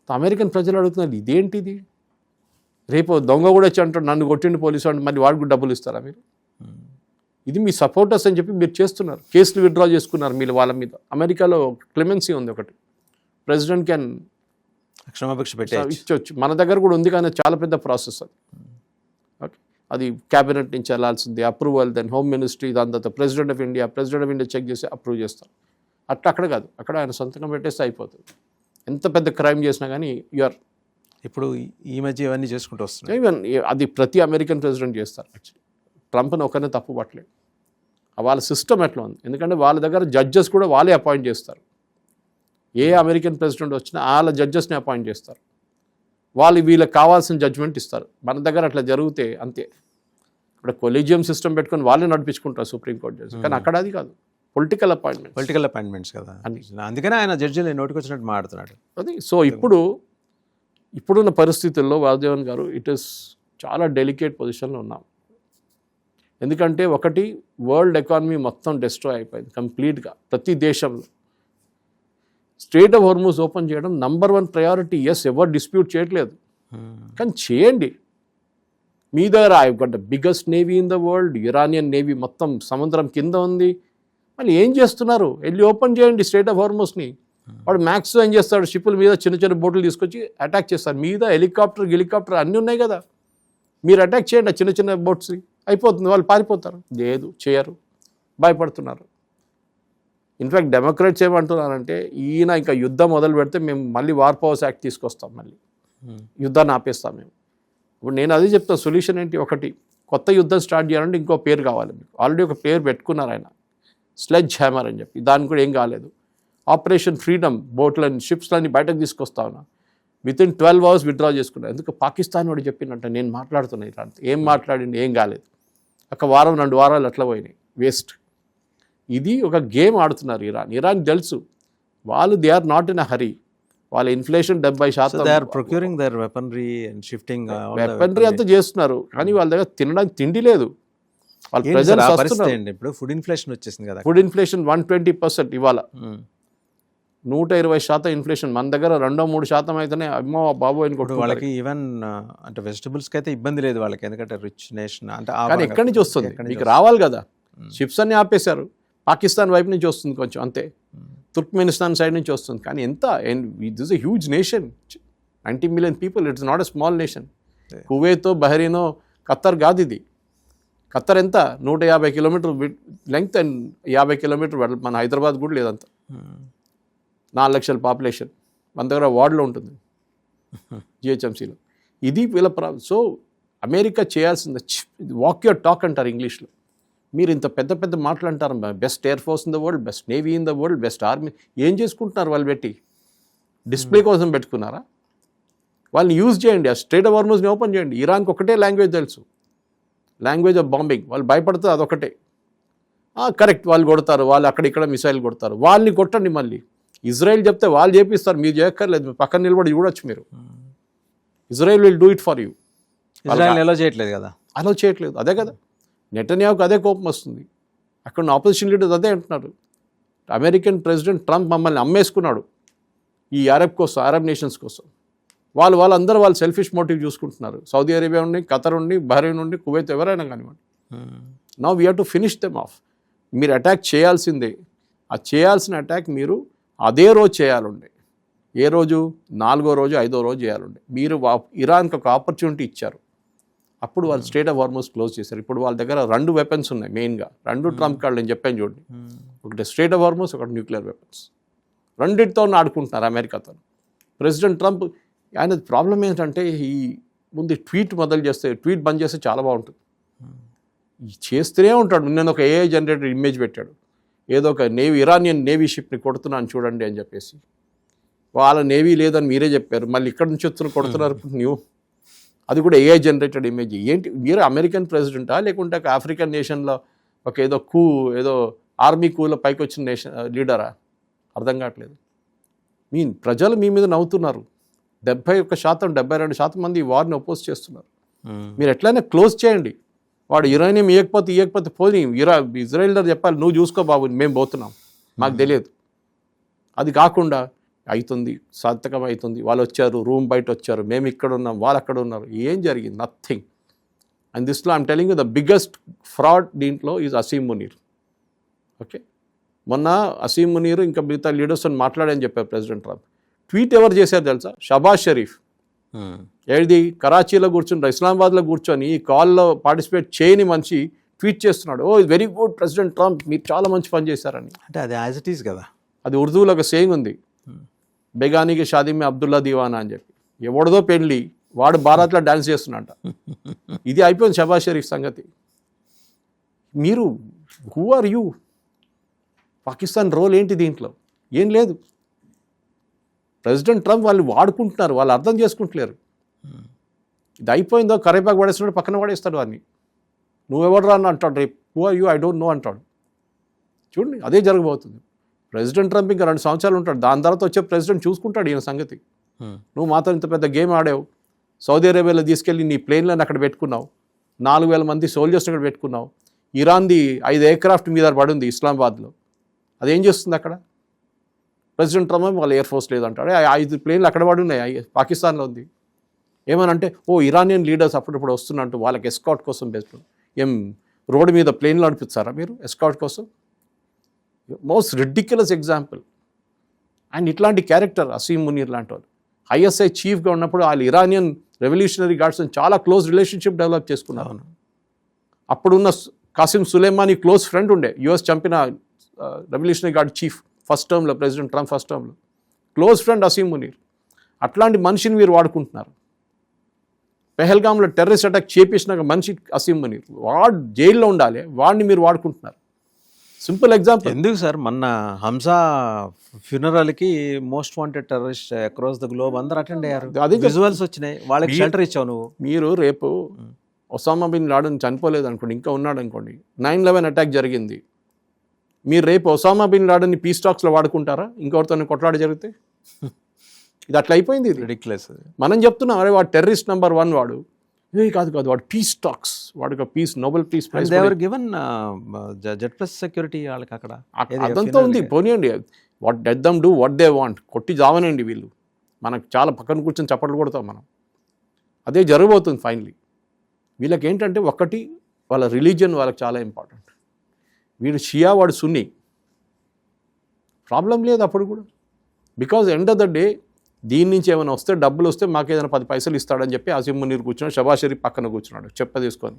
అమెరికన్ ప్రజలు అడుగుతున్నారు, ఇదేంటిది? రేపు దొంగ కూడా వచ్చి అంటాడు నన్ను కొట్టిండి పోలీసు అంటే మళ్ళీ వాడికి డబ్బులు ఇస్తారా మీరు? ఇది మీ సపోర్టర్స్ అని చెప్పి మీరు చేస్తున్నారు. కేసులు విత్డ్రా చేసుకున్నారు మీరు వాళ్ళ మీద. అమెరికాలో క్లెమెన్సీ ఉంది ఒకటి, ప్రెసిడెంట్ క్యాన్ క్షమాభిక్ష ఇచ్చొచ్చు. మన దగ్గర కూడా ఉంది, కానీ చాలా పెద్ద ప్రాసెస్ అది. ఓకే, అది క్యాబినెట్ నుంచి వెళ్ళాల్సింది, అప్రూవల్, దెన్ హోమ్ మినిస్ట్రీ, దాని తర్వాత ప్రెసిడెంట్ ఆఫ్ ఇండియా చెక్ చేసి అప్రూవ్ చేస్తారు. అక్కడ కాదు, అక్కడ ఆయన సొంతంగా పెట్టేస్తే అయిపోతుంది. ఎంత పెద్ద క్రైమ్ చేసినా కానీ యూఆర్. ఇప్పుడు ఈ మధ్య ఇవన్నీ చేసుకుంటూ వస్తున్నాయి. ఈవెన్ అది ప్రతి అమెరికన్ ప్రెసిడెంట్ చేస్తారు. యాక్చువల్లీ ట్రంప్ని ఒకరిని తప్పు పట్టలేదు. వాళ్ళ సిస్టమ్ ఎట్లా ఉంది, ఎందుకంటే వాళ్ళ దగ్గర జడ్జెస్ కూడా వాళ్ళే అపాయింట్ చేస్తారు. ఏ అమెరికన్ ప్రెసిడెంట్ వచ్చినా వాళ్ళ జడ్జెస్ని అపాయింట్ చేస్తారు, వాళ్ళు వీళ్ళకి కావాల్సిన జడ్జ్మెంట్ ఇస్తారు. మన దగ్గర అట్లా జరిగితే అంతే, ఇక్కడ కొలీజియం సిస్టమ్ పెట్టుకొని వాళ్ళే నడిపించుకుంటారు సుప్రీంకోర్టు జడ్జి. కానీ అక్కడ అది కాదు, పొలిటికల్ అపాయింట్మెంట్స్ కదా. అందుకనే ఆయన జడ్జిలు నోటికి వచ్చినట్టు మాట్లాడుతున్నాడు. అది. సో ఇప్పుడు ఇప్పుడున్న పరిస్థితుల్లో వాసుదేవన్ గారు ఇట్ ఈస్ చాలా డెలికేట్ పొజిషన్లో ఉన్నాం. ఎందుకంటే ఒకటి, వరల్డ్ ఎకానమీ మొత్తం డిస్ట్రాయ్ అయిపోయింది కంప్లీట్గా ప్రతి దేశంలో. స్ట్రెయిట్ ఆఫ్ హార్మూజ్ ఓపెన్ చేయడం నంబర్ 1 ప్రయారిటీ. ఎస్, ఎవరు డిస్ప్యూట్ చేయట్లేదు, కానీ చేయండి. మీ దగ్గర I got the biggest navy in the world, Iranian navy మొత్తం సముద్రం కింద ఉంది. మళ్ళీ ఏం చేస్తున్నారు? వెళ్ళి ఓపెన్ చేయండి స్ట్రెయిట్ ఆఫ్ హార్మూజ్ని. వాడు మ్యాక్స్ ఏం చేస్తాడు, షిప్పుల మీద చిన్న చిన్న బోట్లు తీసుకొచ్చి అటాక్ చేస్తారు. మీద హెలికాప్టర్ అన్నీ ఉన్నాయి కదా, మీరు అటాక్ చేయండి చిన్న చిన్న బోట్స్, అయిపోతుంది. వాళ్ళు పారిపోతారు. లేదు, చేయరు, భయపడుతున్నారు. ఇన్ఫ్యాక్ట్ డెమోక్రాట్స్ ఏమంటున్నారంటే, ఈయన ఇంకా యుద్ధం మొదలు పెడితే మేము మళ్ళీ వార్ పవర్స్ యాక్ట్ తీసుకొస్తాం, మళ్ళీ యుద్ధాన్ని ఆపేస్తాం మేము. ఇప్పుడు నేను అదే చెప్తాను, సొల్యూషన్ ఏంటి? ఒకటి, కొత్త యుద్ధం స్టార్ట్ చేయాలంటే ఇంకో పేరు కావాలి మీకు. ఆల్రెడీ ఒక పేరు పెట్టుకున్నారు ఆయన, స్లెడ్జ్ హ్యామర్ అని చెప్పి. దానికి కూడా ఏం కాలేదు. ఆపరేషన్ ఫ్రీడమ్, బోట్లని షిప్స్లని బయటకు తీసుకొస్తా ఉన్నా. వితిన్ 12 hours విత్డ్రా చేసుకున్నాను. ఎందుకు? పాకిస్తాన్ వాడు చెప్పిందంటే నేను మాట్లాడుతున్నా ఇలాంటి. ఏం మాట్లాడింది? ఏం కాలేదు. ఒక వారం 2 వారాలు అట్లా పోయినాయి, వేస్ట్. ఇది ఒక గేమ్ ఆడుతున్నారు ఇరాన్ తెలుసు వాళ్ళు, they are not in a hurry. వాళ్ళ inflation 70%. They are procuring their weaponry and shifting. Weaponry అంతా చేస్తున్నారు, కానీ వాళ్ళ దగ్గర తినడానికి తిండి లేదు. వాళ్ళ ప్రజలు ఇప్పుడు ఫుడ్ ఇన్ఫ్లేషన్ వచ్చేసింది కదా. ఫుడ్ ఇన్ఫ్లేషన్ 120% ఇవాళ. 120% ఇన్ఫ్లేషన్. మన దగ్గర 2-3% అయితేనే అమ్మో బాబు అని కొట్టు. వాళ్ళకి ఈవెన్ అంటే వెజిటబుల్స్కి అయితే ఇబ్బంది లేదు వాళ్ళకి, ఎందుకంటే రిచ్ నేషన్. అంటే కానీ ఎక్కడి నుంచి వస్తుంది? మీకు రావాలి కదా. షిప్స్ అన్ని ఆపేశారు. పాకిస్తాన్ వైపు నుంచి వస్తుంది కొంచెం, అంతే. తుర్క్మెనిస్తాన్ సైడ్ నుంచి వస్తుంది. కానీ ఎంత? This a huge nation, 90 million people. It's not a small nation. కువైతో, బహరీనో, ఖత్తర్ కాదు ఇది. ఖత్తర్ ఎంత? 150 kilometers లెంగ్త్ అండ్ 50 kilometers మన హైదరాబాద్ కూడా లేదంత. 4 లక్షల పాపులేషన్. మన దగ్గర వార్డులో ఉంటుంది జిహెచ్ఎంసీలో. ఇది వీళ్ళ ప్రాబ్లం. సో అమెరికా చేయాల్సింది వాక్ యువర్ టాక్ అంటారు ఇంగ్లీష్లో. మీరు ఇంత పెద్ద పెద్ద మాటలు అంటారు, best air force in the world, best navy in the world, best army. ఏం చేసుకుంటున్నారు వాళ్ళు పెట్టి? డిస్ప్లే కోసం పెట్టుకున్నారా? వాళ్ళని యూజ్ చేయండి. ఆ స్ట్రెయిట్ ఆఫ్ హార్మూజ్ని ఓపెన్ చేయండి. ఇరాన్కి ఒకటే లాంగ్వేజ్ తెలుసు, లాంగ్వేజ్ ఆఫ్ బాంబింగ్. వాళ్ళు భయపడుతుంది అదొకటే. కరెక్ట్, వాళ్ళు కొడతారు, వాళ్ళు అక్కడిక్కడ మిసైల్ కొడతారు, వాళ్ళని కొట్టండి. మళ్ళీ ఇజ్రాయెల్ చెప్తే వాళ్ళు చేపిస్తారు, మీరు చేయక్కర్లేదు. పక్కన నిలబడి చూడొచ్చు మీరు. Israel will do it for you. Israel అలో చేయట్లేదు కదా. అలో చేయట్లేదు, అదే కదా. నెటన్యాహుకు అదే కోపం వస్తుంది. అక్కడ ఉన్న ఆపోజిషన్ లీడర్స్ అదే అంటున్నారు. అమెరికన్ ప్రెసిడెంట్ ట్రంప్ మమ్మల్ని అమ్మేసుకున్నాడు ఈ అరబ్ నేషన్స్ కోసం. వాళ్ళందరూ వాళ్ళు సెల్ఫిష్ మోటివ్ చూసుకుంటున్నారు. సౌదీ అరేబియా ఉండి, ఖతర్ ఉండి, బహ్రెయిన్ ఉండి, కువైత్, ఎవరైనా కానివ్వండి. Now we have to finish them of. మీరు అటాక్ చేయాల్సిందే. ఆ చేయాల్సిన అటాక్ మీరు అదే రోజు చేయాలండి. ఏ రోజు? 4వ రోజు, 5వ రోజు చేయాలండి. మీరు ఇరాన్కి ఒక ఆపర్చునిటీ ఇచ్చారు, అప్పుడు వాళ్ళు స్ట్రెయిట్ ఆఫ్ హార్మూజ్ క్లోజ్ చేశారు. ఇప్పుడు వాళ్ళ దగ్గర 2 weapons ఉన్నాయి మెయిన్గా. 2 ట్రంప్ కార్డులు నేను చెప్పాను చూడండి. ఒకటి స్ట్రెయిట్ ఆఫ్ హార్మూజ్, ఒకటి న్యూక్లియర్ వెపన్స్. రెండింటితో ఆడుకుంటున్నారు అమెరికాతో. ప్రెసిడెంట్ ట్రంప్ ఆయన ప్రాబ్లం ఏంటంటే, ఈ ముందు ట్వీట్ మొదలు చేస్తే, ట్వీట్ బంద్ చేస్తే చాలా బాగుంటుంది. చేస్తూనే ఉంటాడు. నేను ఒక AI జనరేటర్ ఇమేజ్ పెట్టాడు, ఏదో ఒక ఇరానియన్ నేవీ షిప్ని కొడుతున్నాను చూడండి అని చెప్పేసి. వాళ్ళ నేవీ లేదని మీరే చెప్పారు, మళ్ళీ ఇక్కడ నుంచి కొడుతున్నారు న్యూ. అది కూడా AI జనరేటెడ్ ఇమేజ్. ఏంటి మీరు అమెరికన్ ప్రెసిడెంటా, లేకుంటే ఒక ఆఫ్రికన్ నేషన్లో ఒక ఏదో ఆర్మీ కూలో పైకి వచ్చిన నేషన్ లీడరా? అర్థం కావట్లేదు. ప్రజలు మీ మీద నవ్వుతున్నారు. 71%, 72% మంది ఈ వార్ని అపోజ్ చేస్తున్నారు. మీరు ఎట్లయినా క్లోజ్ చేయండి. వాడు యురేనియం ఇవ్వకపోతే పోనీ ఇజ్రాయెల్ దగ్గర చెప్పాలి, నువ్వు చూసుకో బాబు, మేము పోతున్నాం, మాకు తెలియదు. అది కాకుండా అవుతుంది, సంతకం అవుతుంది, వాళ్ళు వచ్చారు, రూమ్ బయట వచ్చారు, మేము ఇక్కడ ఉన్నాం, వాళ్ళు అక్కడ ఉన్నారు. ఏం జరిగింది? నథింగ్. అండ్ దిస్లో I'm telling you the biggest fraud దీంట్లో ఈజ్ అసీమ్ మునీర్. ఓకే, మొన్న అసీమ్ మునీర్ ఇంకా మిగతా లీడర్స్ అని మాట్లాడని చెప్పారు ప్రెసిడెంట్ ట్రంప్. ట్వీట్ ఎవరు చేశారు తెలుసా? షబాజ్ షరీఫ్. ఏది? కరాచీలో కూర్చుని, ఇస్లామాబాద్లో కూర్చొని ఈ కాల్లో పార్టిసిపేట్ చేయని మనిషి ట్వీట్ చేస్తున్నాడు, ఓ వెరీ గుడ్ ప్రెసిడెంట్ ట్రంప్, మీరు చాలా మంచి పని చేశారని. అంటే అది యాజ్ ఇట్ ఈస్ కదా. అది ఉర్దూలో ఒక సేయింగ్ ఉంది, బేగానీకి షాదీ మే అబ్దుల్లా దీవానా అని చెప్పి. ఎవడదో పెళ్ళి, వాడు భారత్లో డ్యాన్స్ చేస్తున్నట్ట. ఇది అయిపోయింది షబాజ్ షరీఫ్ సంగతి. మీరు who are you? Pakistan role ఏంటి దీంట్లో? ఏం లేదు. ప్రెసిడెంట్ ట్రంప్ వాళ్ళు వాడుకుంటున్నారు, వాళ్ళు అర్థం చేసుకుంటలేరు. ఇది అయిపోయిందో కరేపాకు పడేస్తున్నాడు, పక్కన పడేస్తాడు వాడిని. నువ్వెవడు రా అని అంటాడు, రేపు who are you, I don't know అంటాడు. చూడండి, అదే జరగబోతుంది. ప్రెసిడెంట్ ట్రంప్ ఇంకా 2 సంవత్సరాలు ఉంటాడు, దాని తర్వాత వచ్చే ప్రెసిడెంట్ చూసుకుంటాడు ఈయన సంగతి. నువ్వు మాత్రం ఇంత పెద్ద గేమ్ ఆడావు, సౌదీ అరేబియాలో తీసుకెళ్ళి నీ ప్లేన్లను అక్కడ పెట్టుకున్నావు, 4,000 మంది సోల్జర్స్ అక్కడ పెట్టుకున్నావు, ఇరాన్ది 5 ఎయిర్క్రాఫ్ట్ మీద పడింది ఇస్లామాబాద్లో, అదేం చేస్తుంది అక్కడ? ప్రెసిడెంట్ ట్రంప్ వాళ్ళ ఎయిర్ ఫోర్స్ లేదంటాడు, 5 ప్లేన్లు అక్కడ పడి ఉన్నాయి, పాకిస్తాన్లో ఉంది. ఏమనంటే ఇరానియన్ లీడర్స్ అప్పుడప్పుడు వస్తున్నట్టు వాళ్ళకి ఎస్కాట్ కోసం పెట్టుకుని ఏం రోడ్డు మీద ప్లేన్లు నడిపిస్తారా మీరు ఎస్కాట్ కోసం? Most ridiculous example. అండ్ ఇట్లాంటి క్యారెక్టర్ అసీమ్ మునీర్ లాంటి వాళ్ళు ఐఎస్ఐ చీఫ్గా ఉన్నప్పుడు వాళ్ళు ఇరానియన్ రెవల్యూషనరీ గార్డ్స్ చాలా క్లోజ్ రిలేషన్షిప్ డెవలప్ చేసుకున్నారు. అప్పుడున్న కాసిం సులేమానీ క్లోజ్ ఫ్రెండ్ ఉండే, యుఎస్ చంపిన రెవల్యూషనరీ గార్డ్ చీఫ్ ఫస్ట్ టర్మ్లో, ప్రెసిడెంట్ ట్రంప్ ఫస్ట్ టర్మ్లో క్లోజ్ ఫ్రెండ్ అసీమ్ మునీర్. అట్లాంటి మనిషిని మీరు వాడుకుంటున్నారు. పెహల్గామ్లో టెర్రరిస్ట్ అటాక్ చేపించిన మనిషి అసీమ్ మునీర్, వాడు జైల్లో ఉండాలి, వాడిని మీరు వాడుకుంటున్నారు. Simple example. ఎందుకు సార్ మొన్న హంసా ఫ్యూనరల్కి most wanted terrorist across the globe అందరూ అటెండ్ అయ్యారు, అదే విజువల్స్ వచ్చినాయి, వాళ్ళకి షెల్టర్ ఇచ్చావు నువ్వు. మీరు రేపు ఒసామా బిన్ లాడెన్ చనిపోలేదు అనుకోండి, ఇంకా ఉన్నాడు అనుకోండి, 9/11 అటాక్ జరిగింది, మీరు రేపు ఒసామా బిన్ లాడెన్ని పీస్ టాక్స్లో వాడుకుంటారా? ఇంకొకరితో కొట్లాడ జరిగితే ఇది అట్లా అయిపోయింది. ఇది రిడిక్యులస్. మనం చెప్తున్నాం అరే వాడు టెర్రరిస్ట్ నెంబర్ 1, వాడు కాదు వాడు పీస్ టాక్స్, వాడికి peace Nobel peace prize given Z plus security వాళ్ళకి అక్కడ అదంతా ఉంది. పోనీయండి, వాట్ డెడ్ దమ్ డూ వాట్ దే వాంట్, కొట్టి జావనండి వీళ్ళు, మనకు చాలా పక్కన కూర్చొని చప్పట్లు కొడతాం మనం. అదే జరగబోతుంది ఫైనలీ. వీళ్ళకి ఏంటంటే ఒకటి వాళ్ళ రిలీజియన్ వాళ్ళకి చాలా ఇంపార్టెంట్. వీడు షియా, వాడు సున్నీ, ప్రాబ్లం లేదు అప్పుడు కూడా. Because end of the day దీని నుంచి ఏమైనా వస్తే, డబ్బులు వస్తే మాకు ఏదైనా 10 పైసలు ఇస్తాడని చెప్పి అసీమ్ మునీర్ కూర్చున్నాడు, షబాజ్ షరీఫ్ పక్కన కూర్చున్నాడు చెప్ప తీసుకొని.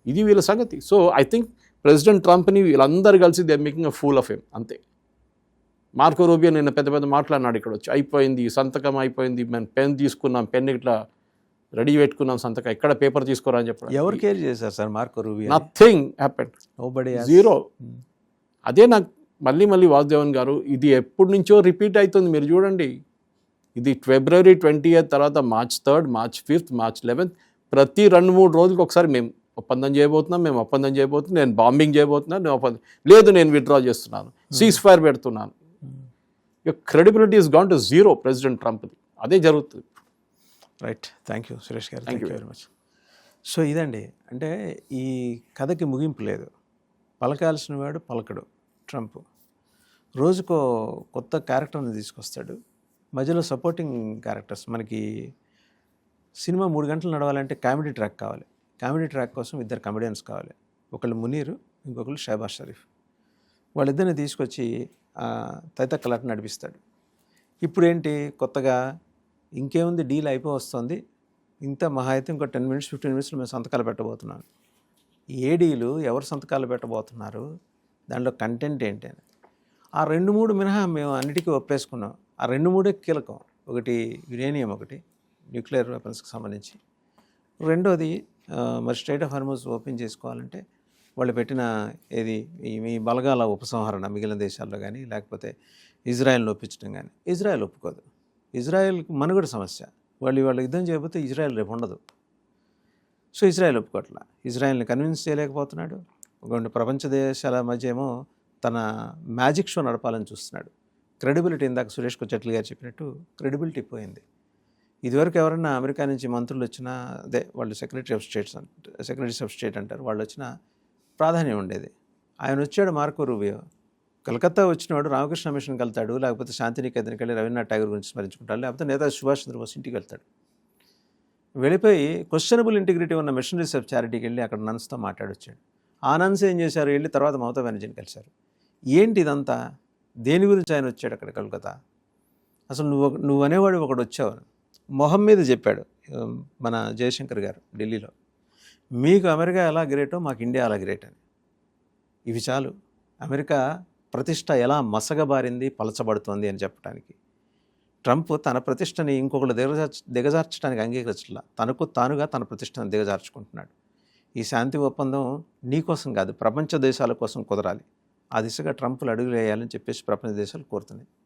ఇది వీళ్ళ సంగతి. సో ఐ థింక్ ప్రెసిడెంట్ ట్రంప్ని వీళ్ళందరూ కలిసి they making a fool of him అంతే. మార్కో రూబియో నిన్న పెద్ద మాట్లాడినాడు ఇక్కడ వచ్చి, అయిపోయింది సంతకం అయిపోయింది, మేము పెన్ తీసుకున్నాం, పెన్ ఇట్లా రెడీ పెట్టుకున్నాం, సంతకం ఎక్కడ పేపర్ తీసుకోరా అని చెప్పారు. ఎవరు కేర్ చేశారు sir Marco Rubio? Nothing happened, nobody, zero. అదే నాకు మళ్ళీ వాసుదేవన్ గారు, ఇది ఎప్పటి నుంచో రిపీట్ అవుతుంది. మీరు చూడండి, ఇది February 20th తర్వాత March 3rd, March 5th, March 11th, ప్రతి 2-3 రోజులకు ఒకసారి మేము ఒప్పందం చేయబోతున్నాం, నేను బాంబింగ్ చేయబోతున్నాను, లేదు నేను విత్డ్రా చేస్తున్నాను, సీజ్ ఫైర్ పెడుతున్నాను. Credibility is gone to zero president ట్రంప్ది. అదే జరుగుతుంది. Right, thank you Suresh garu, thank you very much. So ఇదండి, అంటే ఈ కథకి ముగింపు లేదు. పలకాల్సిన వాడు పలకడు ట్రంప్. రోజుకో కొత్త క్యారెక్టర్ని తీసుకొస్తాడు, మధ్యలో సపోర్టింగ్ క్యారెక్టర్స్. మనకి సినిమా 3 గంటలు నడవాలంటే కామెడీ ట్రాక్ కావాలి, కామెడీ ట్రాక్ కోసం 2 కమెడియన్స్ కావాలి. ఒకళ్ళు మునీర్, ఇంకొకళ్ళు షహబాజ్ షరీఫ్. వాళ్ళిద్దరిని తీసుకొచ్చి తైతక్కలాట నడిపిస్తాడు. ఇప్పుడు ఏంటి కొత్తగా, ఇంకేముంది, డీల్ అయిపోవస్తుంది, ఇంత మహా అయితే ఇంకో 10 minutes 15 minutesలో మేము సంతకాలు పెట్టబోతున్నాను. ఏ డీలు, ఎవరు సంతకాలు పెట్టబోతున్నారు, దాంట్లో కంటెంట్ ఏంటి అని. ఆ 2-3 మినహా మేము అన్నిటికీ ఒప్పేసుకున్నాం. ఆ 2-3 కీలకం. ఒకటి యురేనియం, ఒకటి న్యూక్లియర్ వెపన్స్కి సంబంధించి, రెండోది మరి స్ట్రైట్ ఆఫ్ హార్మోజ్ ఓపెన్ చేసుకోవాలంటే వాళ్ళు పెట్టిన ఈ బలగాల ఉపసంహరణ మిగిలిన దేశాల్లో కానీ, లేకపోతే ఇజ్రాయెల్ని ఒప్పించడం కానీ. ఇజ్రాయెల్ ఒప్పుకోదు. ఇజ్రాయెల్కి మనుగడ సమస్య. వాళ్ళు యుద్ధం చేయకపోతే ఇజ్రాయెల్ రేపు ఉండదు. సో ఇజ్రాయెల్ ఒప్పుకోవట్లా, ఇజ్రాయెల్ని కన్విన్స్ చేయలేకపోతున్నాడు. ఒక ప్రపంచ దేశాల మధ్య ఏమో తన మ్యాజిక్ షో నడపాలని చూస్తున్నాడు. క్రెడిబిలిటీ, ఇందాక సురేష్ కొచ్చట్ల గారు చెప్పినట్టు క్రెడిబిలిటీ పోయింది. ఇదివరకు ఎవరైనా అమెరికా నుంచి మంత్రులు వచ్చినా, అదే వాళ్ళు సెక్రటరీస్ ఆఫ్ స్టేట్ అంటారు, వాళ్ళు వచ్చినా ప్రాధాన్యం ఉండేది. ఆయన వచ్చాడు మార్కో రూబియో, కలకత్తా వచ్చినవాడు రామకృష్ణ మిషన్కి వెళ్తాడు, లేకపోతే శాంతినికేతన్కి వెళ్ళి రవీంద్రనాథ్ ఠాగూర్ గురించి స్మరించుకుంటాడు, లేకపోతే నేతాజీ సుభాష్ చంద్రబోస్ ఇంటికి వెళ్తాడు. వెళ్ళిపోయి క్వశ్చనబుల్ ఇంటిగ్రిటీ ఉన్న మిషనరీస్ ఆఫ్ చారిటీకి వెళ్ళి అక్కడ నన్స్తో మాట్లాడొచ్చాడు. ఆ నన్స్ ఏం చేశారు, వెళ్ళి తర్వాత మమతా బెనర్జీని కలిశారు. ఏంటి ఇదంతా, దేని గురించి ఆయన వచ్చాడు అక్కడ కలకత్తా? అసలు నువ్వు అనేవాడు ఒకడు వచ్చావు, మొహం మీద చెప్పాడు మన జయశంకర్ గారు ఢిల్లీలో, మీకు అమెరికా ఎలా గ్రేటో మాకు ఇండియా అలా గ్రేట్ అని. ఇవి చాలు అమెరికా ప్రతిష్ట ఎలా మసగబారింది, పలచబడుతోంది అని చెప్పడానికి. ట్రంప్ తన ప్రతిష్టని ఇంకొకళ్ళు దిగజార్చడానికి అంగీకరించట్లా, తనకు తానుగా తన ప్రతిష్టను దిగజార్చుకుంటున్నాడు. ఈ శాంతి ఒప్పందం నీ కోసం కాదు, ప్రపంచ దేశాల కోసం కుదరాలి. ఆ దిశగా ట్రంప్లు అడుగులు వేయాలని చెప్పేసి ప్రపంచ దేశాలు కోరుతున్నాయి.